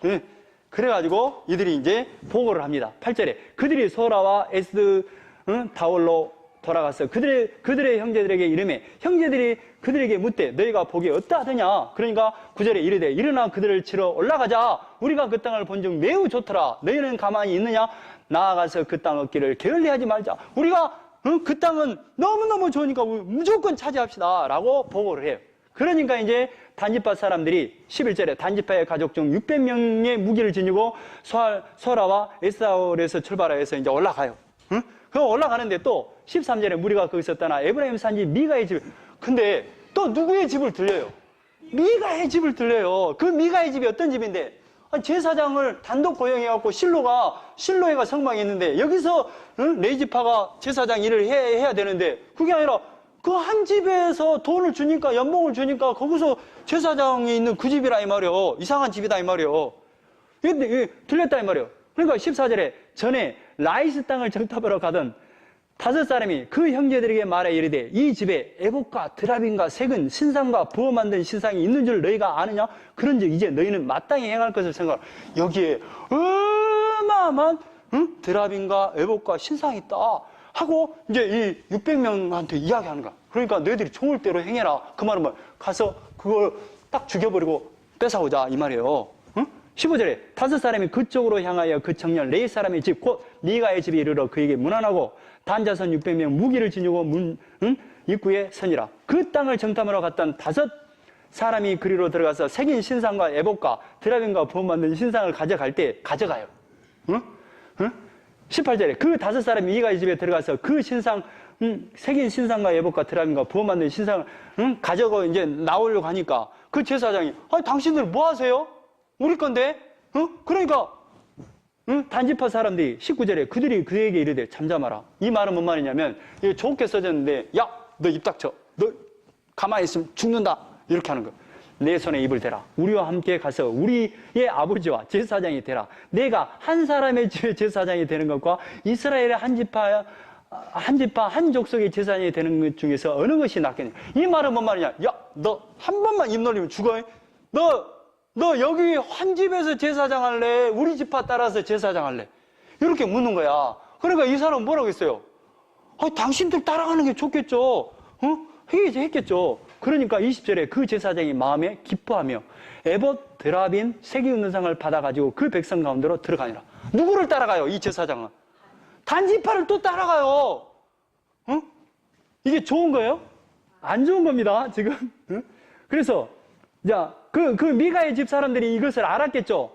네. 그래가지고 이들이 이제 보고를 합니다. 8절에 그들이 소라와 에스다올로 돌아가서 그들의 형제들에게 이르매 형제들이 그들에게 묻되 너희가 보기에 어떠하더냐. 그러니까 9절에 이르되 일어나 그들을 치러 올라가자. 우리가 그 땅을 본즉 매우 좋더라. 너희는 가만히 있느냐. 나아가서 그 땅 얻기를 게을리하지 말자. 우리가 그 땅은 너무너무 좋으니까 무조건 차지합시다 라고 보고를 해요. 그러니까 이제 단지파 사람들이 11절에 단지파의 가족 중 600명의 무기를 지니고 소라와 에사울에서 출발해서 이제 올라가요. 응? 그럼 올라가는데 또 13절에 무리가 거기서 떠나 에브라임 산지 미가의 집. 근데 또 누구의 집을 들려요? 미가의 집을 들려요. 그 미가의 집이 어떤 집인데? 제사장을 단독 고용해갖고 실로에가 성막이 있는데 여기서 레위지파가 제사장 일을 해야 되는데 그게 아니라 그 한 집에서 돈을 주니까 연봉을 주니까 거기서 제사장이 있는 그 집이라 이 말이요. 이상한 집이다 이 말이요. 이게 들렸다 이 말이요. 그러니까 14절에 전에 라이스 땅을 정탐하러 가던 5사람이 그 형제들에게 말해 이르되 이 집에 에봇과 드라빔과 색은 신상과 부어 만든 신상이 있는 줄 너희가 아느냐? 그런즉 이제 너희는 마땅히 행할 것을 생각하라. 여기에 어마어마한 드라빔과 에봇과 신상이 있다 하고 이제 이 600명한테 이야기하는 거야. 그러니까 너희들이 좋을 대로 행해라. 그 말은 뭐 가서 그걸 딱 죽여버리고 뺏어오자 이 말이에요. 15절에 5사람이 그쪽으로 향하여 그 청년 레위 사람의 집 곧 미가의 집에 이르러 그에게 문안하고 단자선 600명 무기를 지니고 입구에 서니라. 그 땅을 정탐하러 갔던 5사람이 그리로 들어가서 새긴 신상과 에봇과 드라빔과 부어 만든 신상을 가져갈 때 가져가요. 18절에 그 5사람이 미가의 집에 들어가서 그 신상 새긴 신상과 에봇과 드라빔과 부어 만든 신상을 가져고 이제 나오려고 하니까 그 제사장이 아니 당신들 뭐 하세요? 우리 건데? 그러니까 단지파 사람들이 19절에 그들이 그에게 이르되 잠잠하라. 이 말은 뭔 말이냐면 좋게 써졌는데 야 너 입 닥쳐. 너 가만히 있으면 죽는다. 이렇게 하는 거야. 내 손에 입을 대라. 우리와 함께 가서 우리의 아버지와 제사장이 되라. 내가 한 사람의 집에 제사장이 되는 것과 이스라엘의 한 지파 한 족속의 제사장이 되는 것 중에서 어느 것이 낫겠냐. 이 말은 뭔 말이냐. 야 너 한 번만 입 놀리면 죽어. 너 여기 한 집에서 제사장 할래? 우리 지파 따라서 제사장 할래? 이렇게 묻는 거야. 그러니까 이 사람은 뭐라고 했어요? 당신들 따라가는 게 좋겠죠. 했겠죠. 그러니까 20절에 그 제사장이 마음에 기뻐하며 에봇 드라빔 색이 있는 상을 받아가지고 그 백성 가운데로 들어가니라. 누구를 따라가요? 이 제사장은 단지파를 또 따라가요. 이게 좋은 거예요? 안 좋은 겁니다. 지금. 그래서 자, 그 미가의 집 사람들이 이것을 알았겠죠.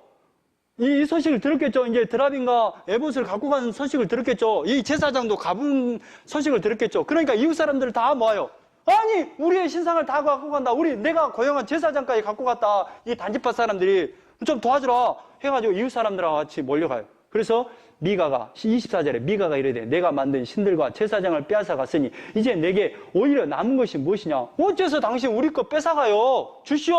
이 소식을 들었겠죠. 이제 드라빔과 에봇을 갖고 간 소식을 들었겠죠. 이 제사장도 가본 소식을 들었겠죠. 그러니까 이웃 사람들 다 모아요. 아니, 우리의 신상을 다 갖고 간다. 내가 고용한 제사장까지 갖고 갔다. 이 단지파 사람들이 좀 도와주라 해가지고 이웃 사람들하고 같이 몰려가요. 그래서 미가가 24절에 미가가 이르되 내가 만든 신들과 제사장을 빼앗아 갔으니 이제 내게 오히려 남은 것이 무엇이냐. 어째서 당신 우리 거 뺏어가요. 주시오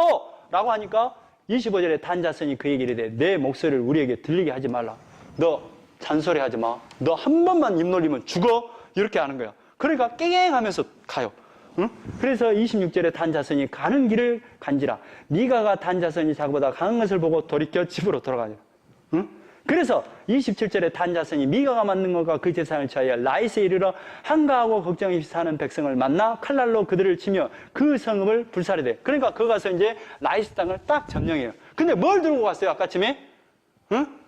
라고 하니까 25절에 단자선이 그에게 이르되 내 목소리를 우리에게 들리게 하지 말라. 너 잔소리하지 마. 너 한 번만 입 놀리면 죽어. 이렇게 하는 거야. 그러니까 깽깽하면서 가요. 그래서 26절에 단자선이 가는 길을 간지라. 미가가 단자선이 자기보다 강한 것을 보고 돌이켜 집으로 돌아가니라. 그래서 27절에 단자선이 미가가 만든 것과 그 재산을 취하여 라이스에 이르러 한가하고 걱정 없이 사는 백성을 만나 칼날로 그들을 치며 그 성읍을 불살이되. 그러니까 거기 가서 이제 라이스 땅을 딱 점령해요. 근데 뭘 들고 갔어요? 아까쯤에?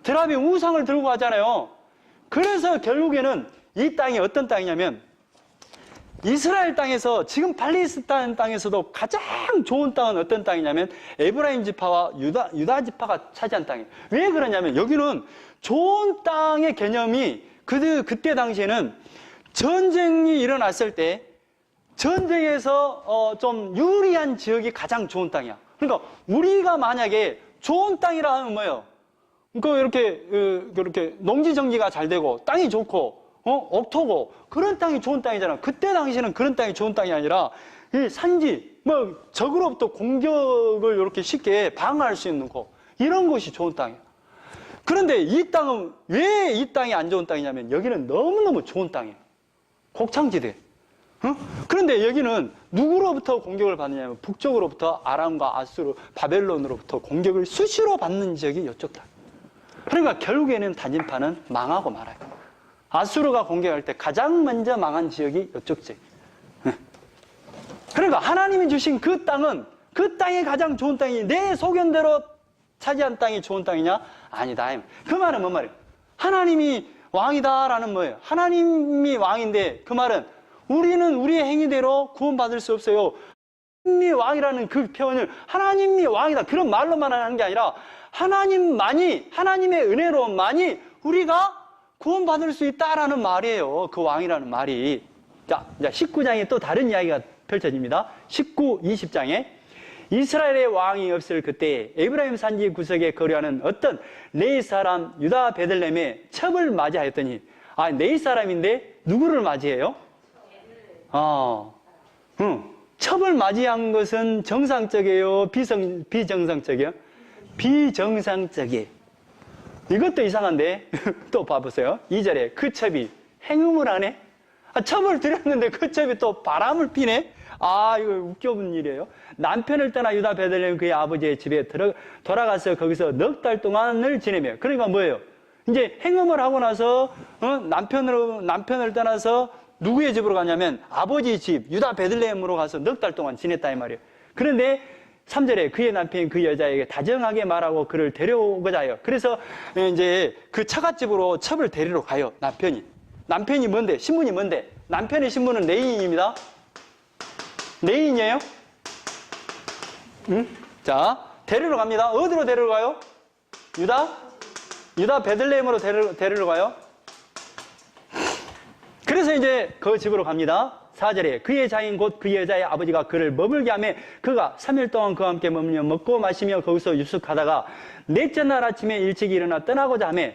드라빔 우상을 들고 가잖아요. 그래서 결국에는 이 땅이 어떤 땅이냐면 이스라엘 땅에서 지금 팔레스타인 땅에서도 가장 좋은 땅은 어떤 땅이냐면 에브라임 지파와 유다 지파가 차지한 땅이에요. 왜 그러냐면 여기는 좋은 땅의 개념이 그때 당시에는 전쟁이 일어났을 때 전쟁에서 좀 유리한 지역이 가장 좋은 땅이야. 그러니까 우리가 만약에 좋은 땅이라 하면 뭐예요? 이렇게 농지 정리가 잘 되고 땅이 좋고 옥토고 그런 땅이 좋은 땅이잖아. 그때 당시에는 그런 땅이 좋은 땅이 아니라 이 산지, 적으로부터 공격을 이렇게 쉽게 방어할 수 있는 곳, 이런 곳이 좋은 땅이야. 그런데 이 땅은 왜 이 땅이 안 좋은 땅이냐면 여기는 너무너무 좋은 땅이에요. 곡창지대. 그런데 여기는 누구로부터 공격을 받느냐면 북쪽으로부터 아람과 아수르, 바벨론으로부터 공격을 수시로 받는 지역이 이쪽 땅. 그러니까 결국에는 단지파는 망하고 말아요. 아수르가 공격할 때 가장 먼저 망한 지역이 이쪽 지역. 그러니까 하나님이 주신 그 땅은 그 땅이 가장 좋은 땅이 내 소견대로 차지한 땅이 좋은 땅이냐? 아니다. 그 말은 뭔 말이에요? 하나님이 왕이다라는 뭐예요? 하나님이 왕인데 그 말은 우리는 우리의 행위대로 구원받을 수 없어요. 하나님이 왕이라는 그 표현을 하나님이 왕이다 그런 말로만 하는 게 아니라 하나님만이 하나님의 은혜로만이 우리가 구원받을 수 있다라는 말이에요. 그 왕이라는 말이. 자, 19장에 또 다른 이야기가 펼쳐집니다. 19, 20장에 이스라엘의 왕이 없을 그때 에브라임 산지 구석에 거류하는 어떤 레위 사람 유다 베들레헴의 첩을 맞이하였더니 레위 사람인데 누구를 맞이해요? 첩을 맞이한 것은 정상적이에요? 비정상적이에요? 비정상적이에요. 이것도 이상한데 또 봐보세요. 2절에 그 첩이 행음을 하네? 첩을 드렸는데 그 첩이 또 바람을 피네? 이거 웃겨본 일이에요. 남편을 떠나 유다 베들레헴 그의 아버지의 집에 돌아가서 거기서 넉 달 동안을 지내며 그러니까 뭐예요? 이제 행음을 하고 나서 남편을 떠나서 누구의 집으로 가냐면 아버지 집 유다 베들레헴으로 가서 넉 달 동안 지냈다 이 말이에요. 그런데 3절에 그의 남편이 그 여자에게 다정하게 말하고 그를 데려오고자 해요. 그래서 이제 그 처갓집으로 첩을 데리러 가요. 남편이 뭔데? 신분이 뭔데? 남편의 신분은 레위인입니다. 레위인이에요? 자, 데리러 갑니다. 어디로 데리러 가요? 유다 베들레헴으로 데리러 가요. 그래서 이제 그 집으로 갑니다. 4절에 그의 자인 곧 그 여자의 아버지가 그를 머물게 하며 그가 3일 동안 그와 함께 머물며 먹고 마시며 거기서 유숙하다가 넷째 날 아침에 일찍 일어나 떠나고자 하며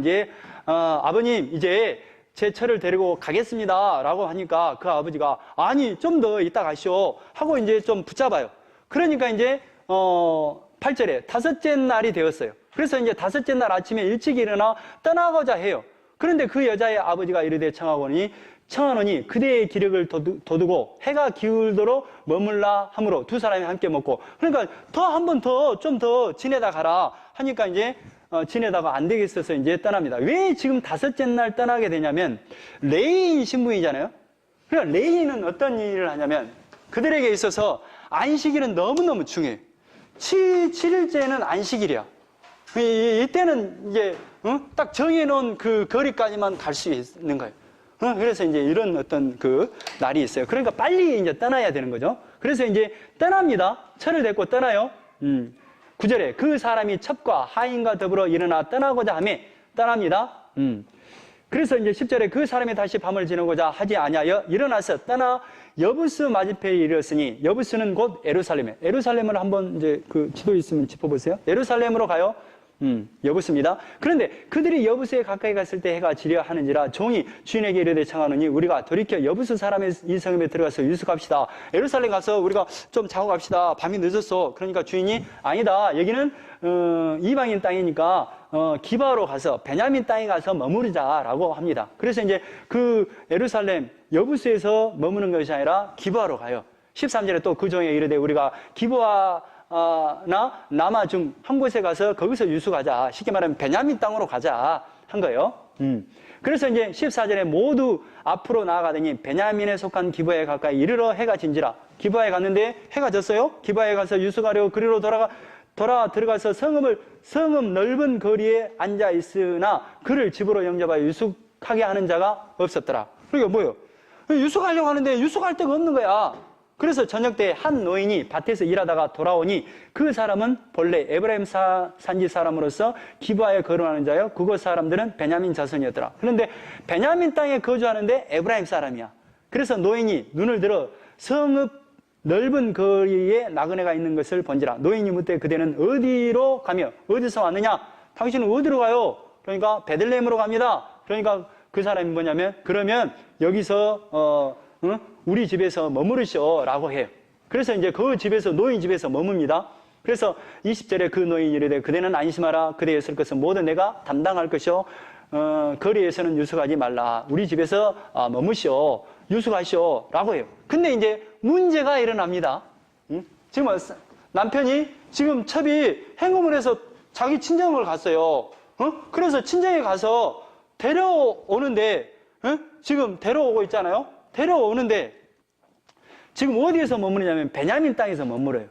이제 아버님 이제 제 처를 데리고 가겠습니다 라고 하니까 그 아버지가 아니 좀 더 이따 가시오 하고 이제 좀 붙잡아요. 그러니까 이제 8절에 다섯째 날이 되었어요. 그래서 이제 다섯째 날 아침에 일찍 일어나 떠나고자 해요. 그런데 그 여자의 아버지가 이르되 청하노니 그대의 기력을 돋우고 해가 기울도록 머물라 하므로 두 사람이 함께 먹고 그러니까 한 번 더 좀 더 지내다 가라 하니까 이제 지내다가 안 되겠어서 이제 떠납니다. 왜 지금 다섯째 날 떠나게 되냐면 레위인 신분이잖아요. 그러니까 레위인은 어떤 일을 하냐면 그들에게 있어서 안식일은 너무너무 중요해요. 7일째는 안식일이야. 이때는 이제 딱 정해놓은 그 거리까지만 갈 수 있는 거예요. 그래서 이제 이런 어떤 그 날이 있어요. 그러니까 빨리 이제 떠나야 되는 거죠. 그래서 이제 떠납니다. 처를 데리고 떠나요. 9절에 그 사람이 첩과 하인과 더불어 일어나 떠나고자 하며 떠납니다. 그래서 이제 10절에 그 사람이 다시 밤을 지내고자 하지 아니하여 일어나서 떠나 여부스 맞은편에 이르렀으니 여부스는 곧 에루살렘을 한번 이제 그 지도 있으면 짚어보세요. 에루살렘으로 가요. 여부스입니다. 그런데 그들이 여부스에 가까이 갔을 때 해가 지려 하는지라 종이 주인에게 이르되 청하노니 우리가 돌이켜 여부스 사람의 이 성읍에 들어가서 유숙합시다. 에루살렘 가서 우리가 좀 자고 갑시다. 밤이 늦었어. 그러니까 주인이 아니다. 여기는 이방인 땅이니까 기바로 가서 베냐민 땅에 가서 머무르자라고 합니다. 그래서 이제 그 에루살렘 여부스에서 머무는 것이 아니라 기바로 가요. 13절에 또 그 종에게 이르되 우리가 기브와 나 남아 중 한 곳에 가서 거기서 유숙하자. 쉽게 말하면 베냐민 땅으로 가자 한 거예요. 그래서 이제 14절에 모두 앞으로 나아가더니 베냐민에 속한 기브아에 가까이 이르러 해가 진지라. 기브아에 갔는데 해가 졌어요. 기브아에 가서 유숙하려고 그리로 들어가서 성읍 넓은 거리에 앉아 있으나 그를 집으로 영접하여 유숙하게 하는 자가 없었더라. 그러니까 뭐예요? 유숙하려고 하는데 유숙할 데가 없는 거야. 그래서 저녁 때 한 노인이 밭에서 일하다가 돌아오니 그 사람은 본래 에브라임 산지 사람으로서 기브아에 거론하는 자요. 그곳 사람들은 베냐민 자손이었더라. 그런데 베냐민 땅에 거주하는데 에브라임 사람이야. 그래서 노인이 눈을 들어 성읍 넓은 거리에 나그네가 있는 것을 본지라. 노인이 묻되 그대는 어디로 가며 어디서 왔느냐? 당신은 어디로 가요? 그러니까 베들레헴으로 갑니다. 그러니까 그 사람이 뭐냐면 그러면 여기서 우리 집에서 머무르시오라고 해요. 그래서 이제 그 집에서 노인 집에서 머뭅니다. 그래서 20절에 그 노인이 이르되 그대는 안심하라. 그대의 쓸 것은 모두 내가 담당할 것이요 거리에서는 유숙하지 말라. 우리 집에서 머무시오. 유숙하시오라고 해요. 근데 이제 문제가 일어납니다. 지금 남편이 지금 첩이 행음을 해서 자기 친정을 갔어요. 그래서 친정에 가서 데려오는데, 지금 데려오고 있잖아요? 데려오는데, 지금 어디에서 머무르냐면 베냐민 땅에서 머물어요.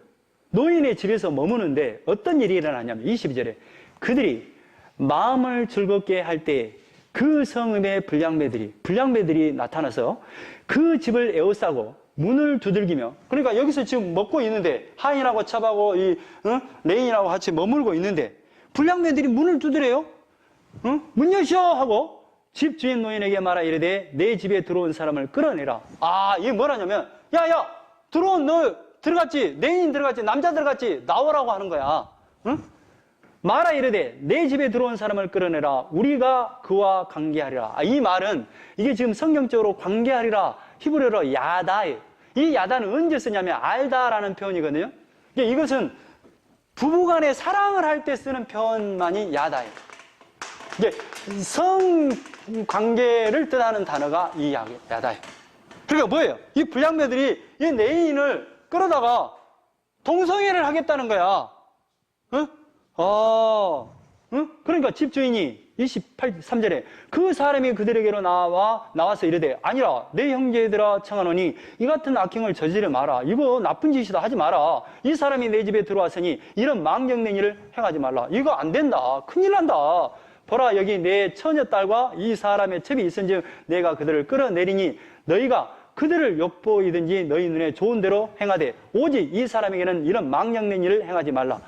노인의 집에서 머무는데 어떤 일이 일어나냐면 22절에 그들이 마음을 즐겁게 할 때 그 성읍의 불량배들이 나타나서 그 집을 에워싸고 문을 두들기며, 그러니까 여기서 지금 먹고 있는데 하인하고 첩하고 레인하고 같이 머물고 있는데 불량배들이 문을 두드려요. 문 여시오 하고 집 주인 노인에게 말하 이르되 내 집에 들어온 사람을 끌어내라. 이게 뭐라냐면 야야 들어온 너 들어갔지, 레인 들어갔지, 남자 들어갔지, 나오라고 하는 거야. 말하 이르되 내 집에 들어온 사람을 끌어내라. 우리가 그와 관계하리라. 이 말은 이게 지금 성경적으로 관계하리라 히브리어로 야다예요. 이 야다는 언제 쓰냐면 알다라는 표현이거든요. 이것은 부부간의 사랑을 할 때 쓰는 표현만이 야다예요. 이게 성관계를 뜻하는 단어가 이 야다예요. 그러니까 뭐예요? 이 불량배들이 이 레인을 끌어다가 동성애를 하겠다는 거야. 그러니까 집주인이 23절에 그 사람이 그들에게로 나와서 이르되 아니라 내 형제들아 청하노니 이 같은 악행을 저지르지 마라. 이거 나쁜 짓이다 하지 마라. 이 사람이 내 집에 들어왔으니 이런 망령된 일을 행하지 말라. 이거 안 된다. 큰일 난다. 보라 여기 내 처녀딸과 이 사람의 첩이 있은즉 내가 그들을 끌어내리니 너희가 그들을 욕보이든지 너희 눈에 좋은 대로 행하되 오직 이 사람에게는 이런 망령된 일을 행하지 말라.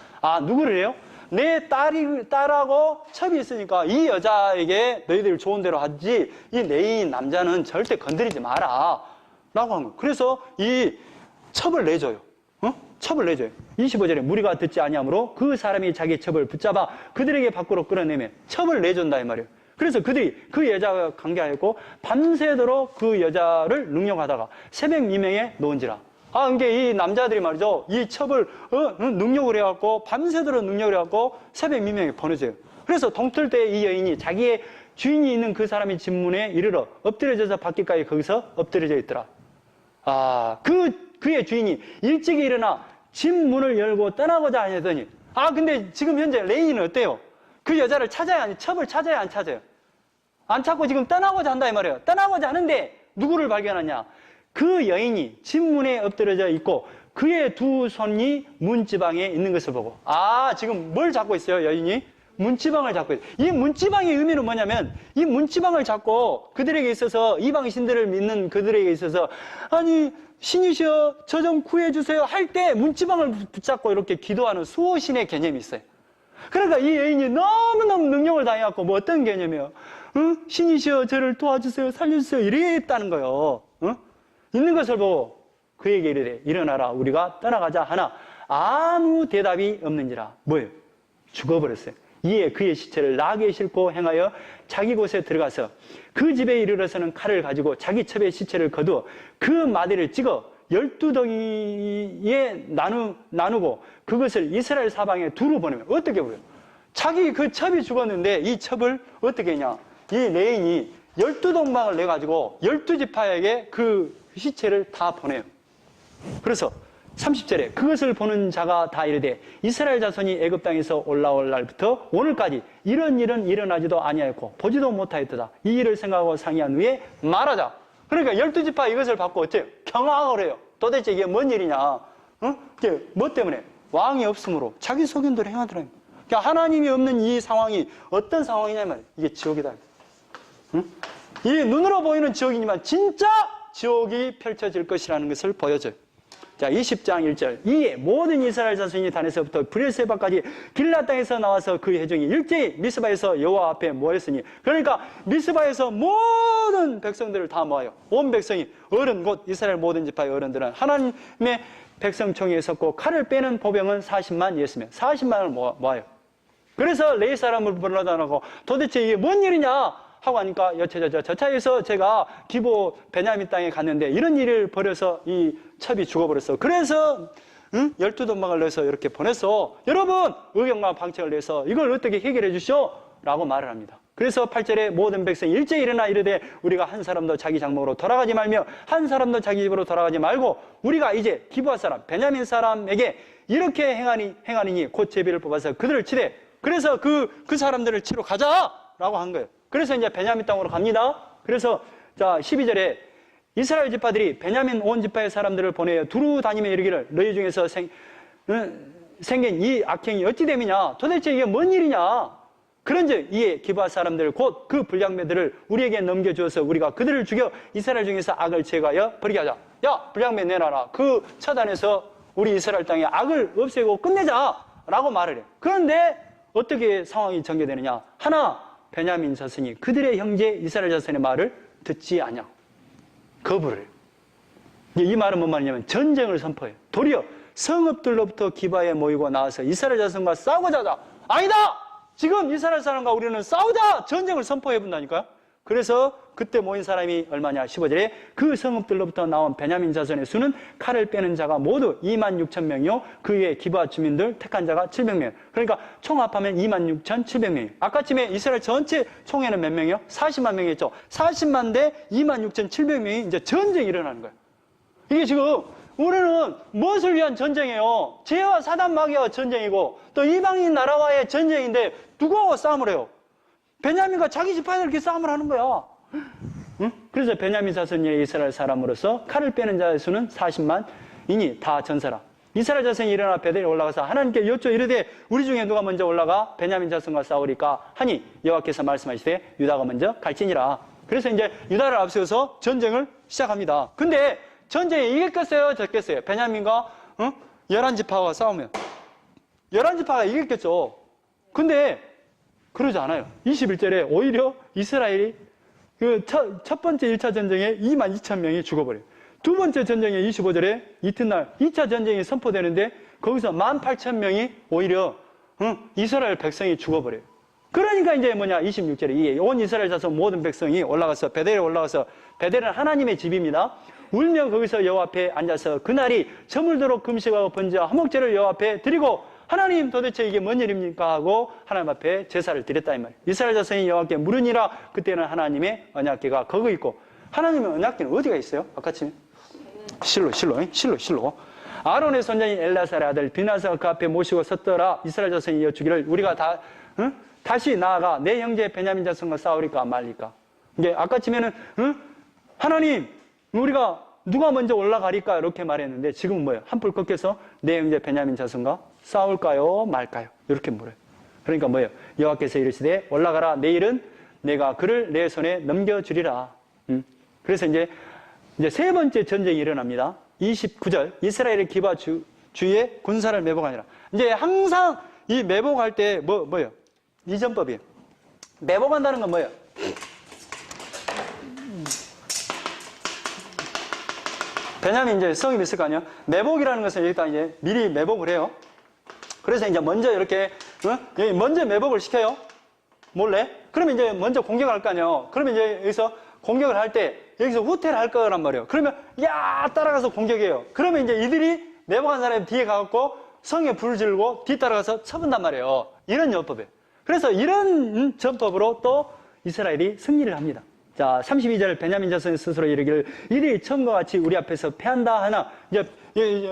누구를 해요? 내 딸하고 첩이 있으니까 이 여자에게 너희들 좋은 대로 하지 이 레인 남자는 절대 건드리지 마라 라고 한 거예요. 그래서 이 첩을 내줘요. 첩을 내줘요. 25절에 무리가 듣지 아니하므로 그 사람이 자기 첩을 붙잡아 그들에게 밖으로 끌어내며 첩을 내준다 이 말이에요. 그래서 그들이 그 여자가 관계하였고 밤새도록 그 여자를 능욕하다가 새벽 미명에 놓은지라. 그러니까 이 남자들이 말이죠. 이 첩을 능욕을 해갖고 밤새도록 능욕을 해갖고 새벽 미명에 보내줘요. 그래서 동틀 때 이 여인이 자기의 주인이 있는 그 사람의 집 문에 이르러 엎드려져서 밖에까지 거기서 엎드려져 있더라. 그의 주인이 일찍이 일어나 집 문을 열고 떠나고자 하더니 근데 지금 현재 레인은 어때요? 그 여자를 찾아야 하니 첩을 찾아야 안 찾아요? 안 찾고 지금 떠나고자 한다 이 말이에요. 떠나고자 하는데 누구를 발견하냐? 그 여인이 집 문에 엎드려져 있고 그의 두 손이 문지방에 있는 것을 보고 지금 뭘 잡고 있어요 여인이? 문지방을 잡고 있어요. 이 문지방의 의미는 뭐냐면 이 문지방을 잡고 그들에게 있어서 이방 신들을 믿는 그들에게 있어서 아니 신이시여 저 좀 구해주세요 할 때 문지방을 붙잡고 이렇게 기도하는 수호신의 개념이 있어요. 그러니까 이 여인이 너무너무 능력을 다해갖고 뭐 어떤 개념이에요? 신이시여 저를 도와주세요 살려주세요 이랬다는 거예요. 있는 것을 보고 그에게 이르되 일어나라 우리가 떠나가자 하나 아무 대답이 없는지라. 뭐예요? 죽어버렸어요. 이에 그의 시체를 나귀에 싣고 행하여 자기 곳에 들어가서 그 집에 이르러서는 칼을 가지고 자기 첩의 시체를 거두어 그 마디를 찍어 12덩이에 나누고 그것을 이스라엘 사방에 두루 보내면 어떻게 보여요? 자기 그 첩이 죽었는데 이 첩을 어떻게 했냐? 이 레인이 12동방을 내가지고 12지파에게 그 시체를 다 보내요. 그래서 30절에 그것을 보는 자가 다 이르되 이스라엘 자손이 애굽 땅에서 올라올 날부터 오늘까지 이런 일은 일어나지도 아니하였고 보지도 못하였도다. 이 일을 생각하고 상의한 후에 말하자. 그러니까 12지파 이것을 받고 어째요? 경악을 해요. 도대체 이게 뭔 일이냐? 이게 뭐 때문에? 왕이 없으므로 자기 소견대로 행하더라. 그러니까 하나님이 없는 이 상황이 어떤 상황이냐면 이게 지옥이다. 이 눈으로 보이는 지옥이지만 진짜 지옥이 펼쳐질 것이라는 것을 보여줘요. 자, 20장 1절. 이에 모든 이스라엘 자손이 단에서부터 브레세바까지 길라 땅에서 나와서 그 회중이 일제히 미스바에서 여호와 앞에 모였으니, 그러니까 미스바에서 모든 백성들을 다 모아요. 온 백성이, 어른 곧 이스라엘 모든 지파의 어른들은 하나님의 백성총회에 섰고 칼을 빼는 보병은 40만이었으며 40만을 모아요. 그래서 레위 사람을 불러다 놓고 도대체 이게 뭔 일이냐 하고 하니까 저 차에서 제가 기보 베냐민 땅에 갔는데 이런 일을 벌여서 이 첩이 죽어버렸어. 그래서 12동방을 내서 이렇게 보냈어. 여러분 의견과 방책을 내서 이걸 어떻게 해결해 주시오? 라고 말을 합니다. 그래서 8절에 모든 백성이 일제히 일어나 이르되 우리가 한 사람도 자기 장막으로 돌아가지 말며 한 사람도 자기 집으로 돌아가지 말고 우리가 이제 기브아 사람 베냐민 사람에게 이렇게 행하니니 곧 제비를 뽑아서 그들을 치되, 그래서 그 사람들을 치러 가자 라고 한 거예요. 그래서 이제 베냐민 땅으로 갑니다. 그래서 자 12절에 이스라엘 지파들이 베냐민 온 지파의 사람들을 보내어 두루 다니며 이르기를 너희 중에서 생긴 이 악행이 어찌 됨이냐? 도대체 이게 뭔 일이냐? 그런즉 이에 기브아 사람들 곧 그 불량배들을 우리에게 넘겨주어서 우리가 그들을 죽여 이스라엘 중에서 악을 제거하여 버리게 하자. 야, 불량배 내놔라. 그 처단에서 우리 이스라엘 땅에 악을 없애고 끝내자 라고 말을 해요. 그런데 어떻게 상황이 전개되느냐? 하나, 베냐민 자손이 그들의 형제 이스라엘 자손의 말을 듣지 않냐. 거부를 해요. 이 말은 뭔 말이냐면 전쟁을 선포해요. 도리어 성읍들로부터 기바에 모이고 나와서 이스라엘 자손과 싸우고자 하자. 아니다! 지금 이스라엘 사람과 우리는 싸우자! 전쟁을 선포해 본다니까요. 그래서 그때 모인 사람이 얼마냐? 15절에 그 성읍들로부터 나온 베냐민 자손의 수는 칼을 빼는 자가 모두 26,000명이요. 그 외에 기브아 주민들 택한 자가 700명. 그러니까 총 합하면 26,700명이에요. 아까쯤에 이스라엘 전체 총회는 몇 명이요? 40만 명이었죠. 40만 대 26,700명이 이제 전쟁이 일어나는 거예요. 이게 지금 우리는 무엇을 위한 전쟁이에요? 죄와 사단 마귀와 전쟁이고 또 이방인 나라와의 전쟁인데 누구하고 싸움을 해요? 베냐민과 자기 지파들 이렇게 싸움을 하는 거야. 응? 그래서 베냐민 자손이 이스라엘 사람으로서 칼을 빼는 자의 수는 40만이니 다 전사라. 이스라엘 자손이 일어나 베델에 올라가서 하나님께 여쭈어 이르되 우리 중에 누가 먼저 올라가 베냐민 자손과 싸우리까 하니 여호와께서 말씀하시되 유다가 먼저 갈지니라. 그래서 이제 유다를 앞세워서 전쟁을 시작합니다. 근데 전쟁에 이겼겠어요? 졌겠어요? 베냐민과 11지파가 싸우면 11지파가 이겼겠죠. 근데 그러지 않아요. 21절에 오히려 이스라엘이 그 첫 번째 1차 전쟁에 22,000명이 죽어버려요. 두 번째 전쟁에 25절에 이튿날 2차 전쟁이 선포되는데 거기서 18,000명이 오히려 이스라엘 백성이 죽어버려요. 그러니까 이제 뭐냐 26절에 온 이스라엘 자손 모든 백성이 올라가서 베델에 올라가서 베델은 하나님의 집입니다. 울며 거기서 여호와 앞에 앉아서 그날이 저물도록 금식하고 번제와 화목제를 여호와 앞에 드리고 하나님 도대체 이게 뭔 일입니까? 하고 하나님 앞에 제사를 드렸다 이 말이에요. 이스라엘 자손이 여호와께 물으니라. 그때는 하나님의 언약궤가 거기 있고 하나님의 언약궤는 어디가 있어요? 아까쯤에 실로 아론의 손자인 엘라살의 아들 비나사가 그 앞에 모시고 섰더라. 이스라엘 자손이 여쭈기를 우리가 다시 나아가 내 형제 베냐민 자손과 싸우리까 말리까. 이제 아까쯤에는 하나님 우리가 누가 먼저 올라가리까 이렇게 말했는데 지금은 뭐예요? 한풀 꺾여서 내 형제 베냐민 자손과 싸울까요 말까요? 이렇게 물어요. 그러니까 뭐예요? 여호와께서 이르시되 올라가라. 내일은 내가 그를 내 손에 넘겨주리라. 그래서 이제 세 번째 전쟁이 일어납니다. 29절 이스라엘의 기브아 주위에 군사를 매복하니라. 이제 항상 이 매복할 때 뭐예요? 이전법이에요. 매복한다는 건 뭐예요? 베냐민 이제 성이 있을 거 아니에요? 매복이라는 것은 여기다 이제 미리 매복을 해요. 그래서 이제 먼저 이렇게, 먼저 매복을 시켜요. 몰래. 그러면 이제 먼저 공격할 거 아니에요. 그러면 이제 여기서 공격을 할 때, 여기서 후퇴를 할 거란 말이에요. 그러면, 따라가서 공격해요. 그러면 이제 이들이 매복한 사람이 뒤에 가갖고 성에 불을 지르고 뒤따라가서 쳐본단 말이에요. 이런 전법이에요. 그래서 이런 전법으로 또 이스라엘이 승리를 합니다. 자, 32절 베냐민 자손이 스스로 이르기를 이들이 처음과 같이 우리 앞에서 패한다 하나. 이제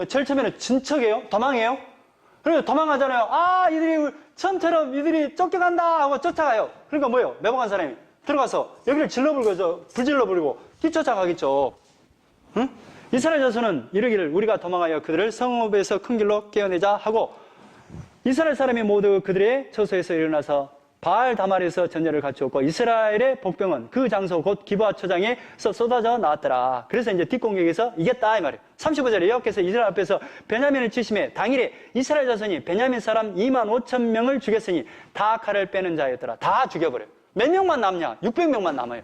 제일 처음에는 진척해요. 도망해요. 그래서 도망가잖아요. 이들이 처음처럼 이들이 쫓겨간다 하고 쫓아가요. 그러니까 뭐예요? 매복한 사람이 들어가서 여기를 질러불고 불질러버리고 뒤쫓아가겠죠. 응? 이스라엘 자손은 이르기를 우리가 도망하여 그들을 성읍에서 큰 길로 깨어내자 하고 이스라엘 사람이 모두 그들의 처소에서 일어나서 바알 다말에서 전열을 갖추었고 이스라엘의 복병은 그 장소 곧 기브아 초장에서 쏟아져 나왔더라. 그래서 이제 뒷공격에서 이겼다 이 말이에요. 35절에 여호와께서 이스라엘 앞에서 베냐민을 치심에 당일에 이스라엘 자손이 베냐민 사람 25,000명을 죽였으니 다 칼을 빼는 자였더라. 다 죽여버려요. 몇 명만 남냐? 600명만 남아요.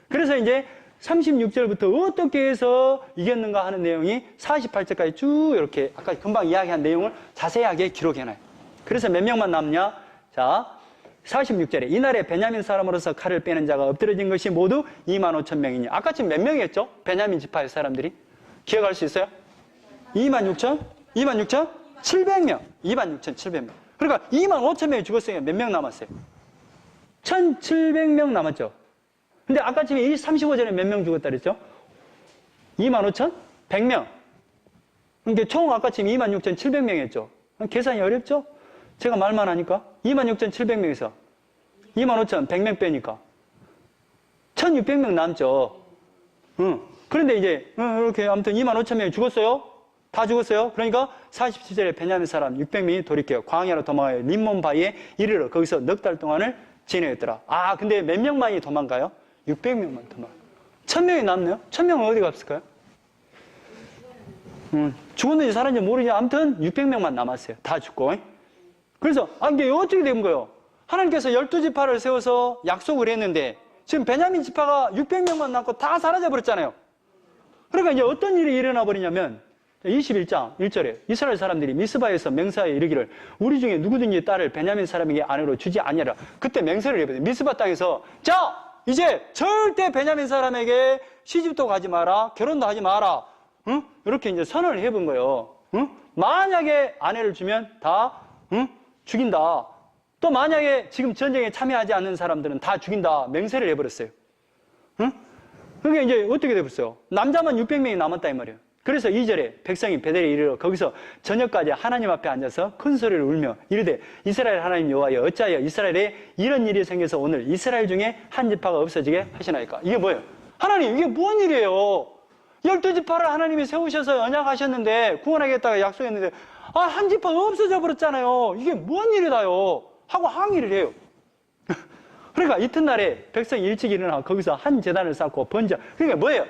그래서 이제 36절부터 어떻게 해서 이겼는가 하는 내용이 48절까지 쭉 이렇게 아까 금방 이야기한 내용을 자세하게 기록해놔요. 그래서 몇 명만 남냐? 자, 46절에 이날에 베냐민 사람으로서 칼을 빼는 자가 엎드러진 것이 모두 25,000명이니 아까 지금 몇 명이었죠? 베냐민 지파의 사람들이 기억할 수 있어요? 26,700명 26,700명 그러니까 25,000명이 죽었으니까 몇 명 남았어요? 1,700명 남았죠. 근데 아까 지금 35절에 몇 명 죽었다 그랬죠? 25,100명 그러니까 총 아까 지금 26,700명이었죠. 계산이 어렵죠? 제가 말만 하니까 26,700명에서 25,000, 100명 빼니까. 1,600명 남죠. 그런데 이제, 이렇게 아무튼 25,000명이 죽었어요? 다 죽었어요? 그러니까 47절에 베냐민 사람 600명이 돌이켜요. 광야로 도망가요. 림몬 바위에 이르러 거기서 넉 달 동안을 지내었더라. 아, 근데 몇 명만이 도망가요? 600명만 도망가요. 1,000명이 남네요? 1,000명은 어디 갔을까요? 죽었는지 살았는지 모르지. 아무튼 600명만 남았어요. 다 죽고. 그래서, 이게 어떻게 된 거예요? 하나님께서 12지파를 세워서 약속을 했는데, 지금 베냐민 지파가 600명만 남고 다 사라져버렸잖아요. 그러니까 이제 어떤 일이 일어나 버리냐면, 21장 1절에 이스라엘 사람들이 미스바에서 맹세하여 이르기를 우리 중에 누구든지 딸을 베냐민 사람에게 아내로 주지 아니하라. 그때 맹세를 해버려요. 미스바 땅에서 자 이제 절대 베냐민 사람에게 시집도 가지 마라, 결혼도 하지 마라. 이렇게 이제 선언을 해본 거예요. 만약에 아내를 주면 다 죽인다. 또 만약에 지금 전쟁에 참여하지 않는 사람들은 다 죽인다. 맹세를 해버렸어요. 그게 이제 어떻게 되었어요? 남자만 600명이 남았다 이 말이에요. 그래서 2절에 백성이 베델에 이르러 거기서 저녁까지 하나님 앞에 앉아서 큰 소리를 울며 이르되 이스라엘 하나님 여호와여 어찌하여 이스라엘에 이런 일이 생겨서 오늘 이스라엘 중에 한 지파가 없어지게 하시나이까. 이게 뭐예요? 하나님 이게 뭔 일이에요? 12지파를 하나님이 세우셔서 언약하셨는데 구원하겠다고 약속했는데 한 지파가 없어져 버렸잖아요. 이게 뭔 일이다요? 하고 항의를 해요. 그러니까 이튿날에 백성이 일찍 일어나 거기서 한 제단을 쌓고 번져. 그러니까 뭐예요?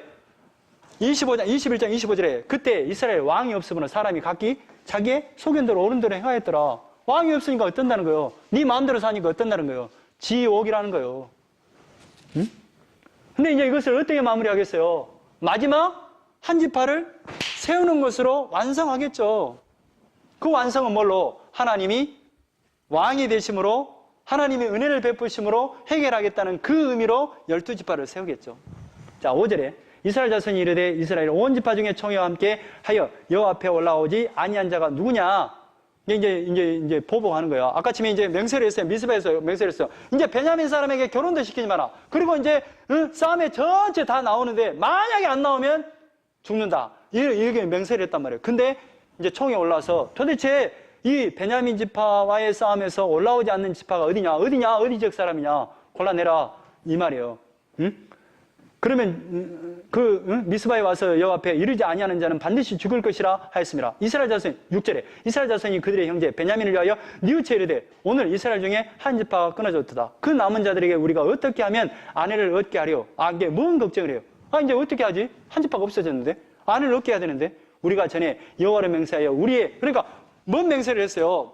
21장 25절에 그때 이스라엘 왕이 없으므로 사람이 각기 자기의 소견대로 옳은대로 행하였더라. 왕이 없으니까 어떤다는 거예요? 네 마음대로 사니까 어떤다는 거예요? 지옥이라는 거예요. 근데 이제 이것을 어떻게 마무리하겠어요? 마지막 한 지파를 세우는 것으로 완성하겠죠. 그 완성은 뭘로? 하나님이 왕이 되심으로 하나님의 은혜를 베푸심으로 해결하겠다는 그 의미로 12지파를 세우겠죠. 자, 5절에 이스라엘 자손이 이르되 이스라엘 온 지파 중에 총회와 함께 하여 여호와 앞에 올라오지 아니한 자가 누구냐? 이제 보복하는 거예요. 아까 처음에 이제 맹세를 했어요. 미스바에서 맹세를 했어요. 이제 베냐민 사람에게 결혼도 시키지 마라. 그리고 이제 싸움에 전체 다 나오는데 만약에 안 나오면 죽는다. 이렇게 맹세를 했단 말이에요. 근데 이제 총회 올라와서 도대체 이 베냐민 지파와의 싸움에서 올라오지 않는 지파가 어디냐? 어디 지역 사람이냐? 골라내라. 이 말이에요. 그러면 미스바에 와서 여호와 앞에 이르지 아니하는 자는 반드시 죽을 것이라 하였습니다. 이스라엘 자손 6절에 이스라엘 자손이 그들의 형제 베냐민을 위하여 뉘우쳐 이르되 오늘 이스라엘 중에 한 지파가 끊어졌도다. 그 남은 자들에게 우리가 어떻게 하면 아내를 얻게 하려? 이게 뭔 걱정을 해요? 이제 어떻게 하지? 한 지파가 없어졌는데 아내를 얻게 해야 되는데 우리가 전에 여호와를 맹세하여 우리의 그러니까 뭔 맹세를 했어요?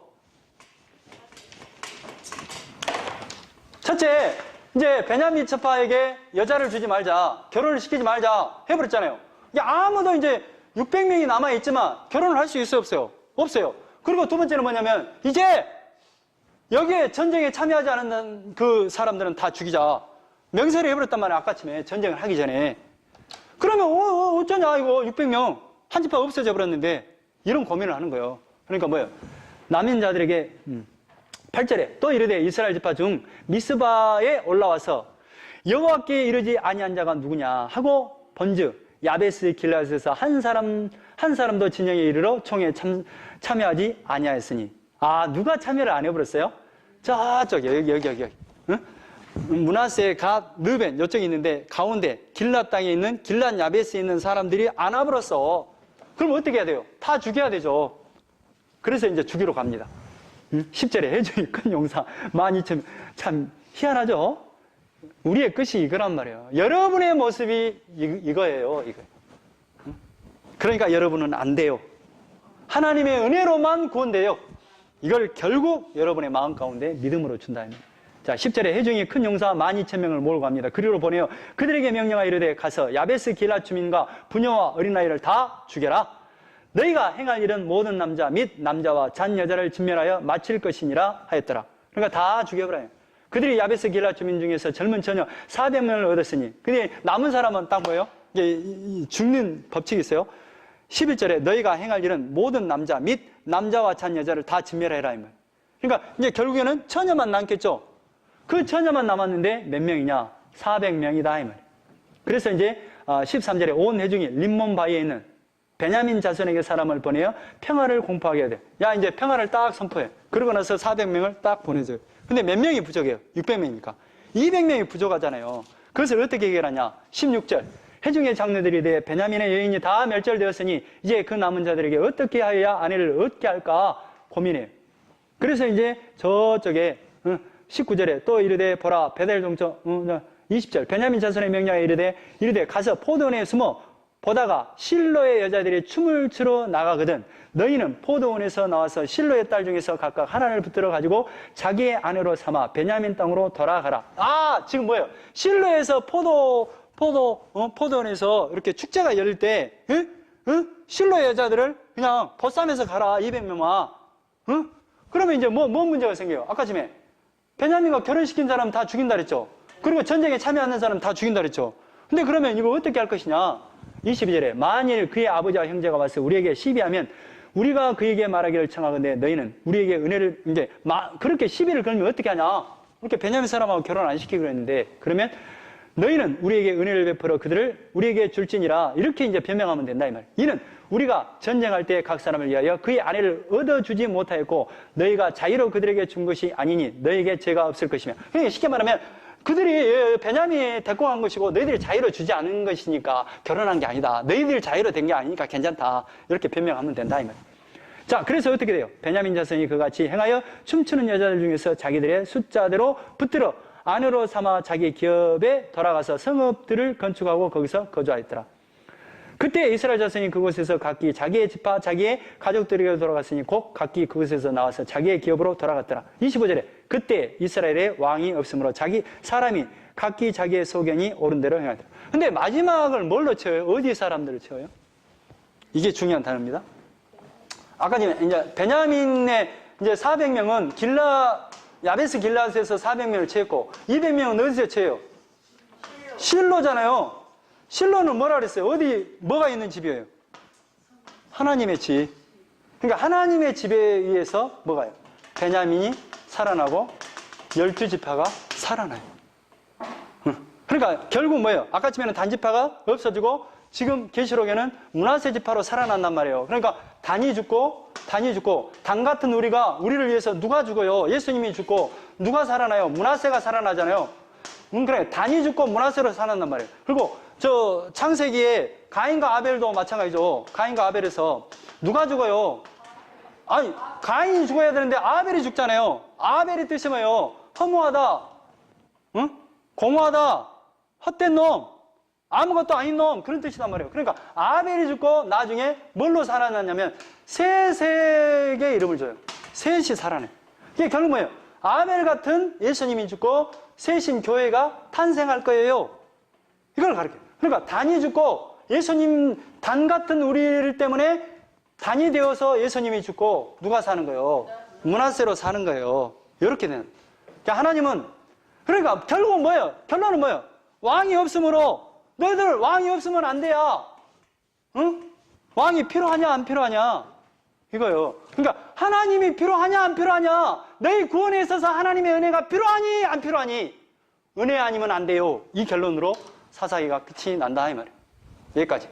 첫째, 이제 베냐민 지파에게 여자를 주지 말자, 결혼을 시키지 말자 해버렸잖아요. 이게 아무도 이제 600명이 남아있지만 결혼을 할 수 있어요, 없어요? 없어요. 그리고 두 번째는 뭐냐면 이제 여기에 전쟁에 참여하지 않는 그 사람들은 다 죽이자. 맹세를 해버렸단 말이에요. 아까 전에 전쟁을 하기 전에. 그러면 어쩌냐 이거 600명 한 지파 없어져 버렸는데 이런 고민을 하는 거예요. 그러니까 뭐예요? 남은 자들에게 8절에 또 이르되 이스라엘 지파 중 미스바에 올라와서 여호와께 이르지 아니한 자가 누구냐 하고 본즉 야베스 길라앗에서 한 사람도 진영에 이르러 총에 참여하지 아니하였으니 누가 참여를 안 해버렸어요? 저쪽 여기 응? 므낫세 갓 르벤 이쪽에 있는데 가운데 길랏 땅에 있는 길랏 야베스에 있는 사람들이 안 와버렸어. 그럼 어떻게 해야 돼요? 다 죽여야 되죠. 그래서 이제 죽이러 갑니다. 10절에 해중이 큰 용사 12,000명. 참 희한하죠? 우리의 끝이 이거란 말이에요. 여러분의 모습이 이거예요. 그러니까 여러분은 안 돼요. 하나님의 은혜로만 구원돼요. 이걸 결국 여러분의 마음 가운데 믿음으로 준다. 자, 10절에 해중이 큰 용사 12,000명을 몰고 갑니다. 그리로 보내어 그들에게 명령하 이르되 가서 야베스 길랏 주민과 부녀와 어린아이를 다 죽여라. 너희가 행할 일은 모든 남자 및 남자와 잔 여자를 진멸하여 마칠 것이니라 하였더라. 그러니까 다 죽여버려요. 그들이 야베스 길랏 주민 중에서 젊은 처녀 400명을 얻었으니 근데 남은 사람은 딱 뭐예요? 이게 죽는 법칙이 있어요. 11절에 너희가 행할 일은 모든 남자 및 남자와 잔 여자를 다 진멸해라. 그러니까 이제 결국에는 처녀만 남겠죠. 그 처녀만 남았는데 몇 명이냐? 400명이다. 이 말이에요. 그래서 이제 13절에 온 회중이 림몬 바위에 있는 베냐민 자손에게 사람을 보내어 평화를 공포하게 해야 돼. 야, 이제 평화를 딱 선포해. 그러고 나서 400명을 딱 보내줘요. 근데 몇 명이 부족해요? 600명이니까. 200명이 부족하잖아요. 그것을 어떻게 해결하냐? 16절. 회중의 장로들이 되 베냐민의 여인이 다 멸절되었으니 이제 그 남은 자들에게 어떻게 하여야 아내를 얻게 할까 고민해요. 그래서 이제 저쪽에 19절에 또 이르되 보라 베델 동쪽 20절 베냐민 자손의 명령에 이르되 가서 포도원에 숨어 보다가 실로의 여자들이 춤을 추러 나가거든 너희는 포도원에서 나와서 실로의 딸 중에서 각각 하나를 붙들어 가지고 자기의 아내로 삼아 베냐민 땅으로 돌아가라. 아 지금 뭐예요? 실로에서 포도원에서 이렇게 축제가 열릴 때 실로의 여자들을 그냥 벗싸면서 가라 200명아. 그러면 이제 뭔 문제가 생겨요? 아까 전에 베냐민과 결혼시킨 사람 다 죽인다 그랬죠. 그리고 전쟁에 참여하는 사람 다 죽인다 그랬죠. 근데 그러면 이거 어떻게 할 것이냐? 22절에 만일 그의 아버지와 형제가 와서 우리에게 시비하면 우리가 그에게 말하기를 청하건대 너희는 우리에게 은혜를 이제 그렇게 시비를 걸면 어떻게 하냐? 이렇게 베냐민 사람하고 결혼 안 시키기로 했는데 그러면 너희는 우리에게 은혜를 베풀어 그들을 우리에게 줄지니라 이렇게 이제 변명하면 된다 이 말이에요. 이는 우리가 전쟁할 때 각 사람을 위하여 그의 아내를 얻어주지 못하였고 너희가 자유로 그들에게 준 것이 아니니 너희에게 죄가 없을 것이며 그러니까 쉽게 말하면 그들이 베냐민이 데리고 간 것이고 너희들이 자유로 주지 않은 것이니까 결혼한 게 아니다. 너희들이 자유로 된 게 아니니까 괜찮다. 이렇게 변명하면 된다 이 말이에요. 자, 그래서 어떻게 돼요? 베냐민 자손이 그같이 행하여 춤추는 여자들 중에서 자기들의 숫자대로 붙들어 아내로 삼아 자기 기업에 돌아가서 성읍들을 건축하고 거기서 거주하였더라. 그때 이스라엘 자손이 그곳에서 각기 자기의 집과 자기의 가족들에게 돌아갔으니 곧 각기 그곳에서 나와서 자기의 기업으로 돌아갔더라. 25절에 그때 이스라엘에 왕이 없으므로 사람이 각기 자기의 소견이 옳은 대로 행하더라. 근데 마지막을 뭘로 쳐요? 어디 사람들을 쳐요? 이게 중요한 단어입니다. 아까 이제 베냐민의 이제 400명은 야베스 길라앗에서 400명을 채웠고 200명은 어디서 채워요? 실로잖아요. 실로는 뭐라 그랬어요? 뭐가 있는 집이에요? 하나님의 집. 그러니까 하나님의 집에 의해서 뭐가요? 베냐민이 살아나고 12지파가 살아나요. 그러니까 결국 뭐예요? 아까쯤에는 단지파가 없어지고 지금 계시록에는 므낫세 지파로 살아난단 말이에요. 그러니까 단이 죽고 단 같은 우리를 위해서 누가 죽어요? 예수님이 죽고 누가 살아나요? 므낫세가 살아나잖아요. 그래 단이 죽고 므낫세로 살아난단 말이에요. 그리고 저 창세기에 가인과 아벨도 마찬가지죠. 가인과 아벨에서 누가 죽어요? 아니 가인이 죽어야 되는데 아벨이 죽잖아요. 아벨의 뜻이 뭐예요? 허무하다, 공허하다, 헛된 놈, 아무것도 아닌 놈, 그런 뜻이단 말이에요. 그러니까 아벨이 죽고 나중에 뭘로 살아났냐면 셋의 이름을 줘요. 셋이 살아나요. 이게 결국 뭐예요? 아벨 같은 예수님이 죽고 셋인 교회가 탄생할 거예요. 이걸 가르쳐요. 그러니까 단이 죽고 예수님 단 같은 우리를 때문에 단이 되어서 예수님이 죽고 누가 사는 거예요? 므낫세로 사는 거예요. 이렇게 되는. 그러니까 하나님은 그러니까 결국은 뭐예요? 결론은 뭐예요? 왕이 없으므로 너희들 왕이 없으면 안 돼야. 응? 왕이 필요하냐 안 필요하냐 이거요. 그러니까 하나님이 필요하냐 안 필요하냐 너희 구원에 있어서 하나님의 은혜가 필요하니 안 필요하니 은혜 아니면 안 돼요. 이 결론으로 사사기가 끝이 난다 이 말이에요. 여기까지.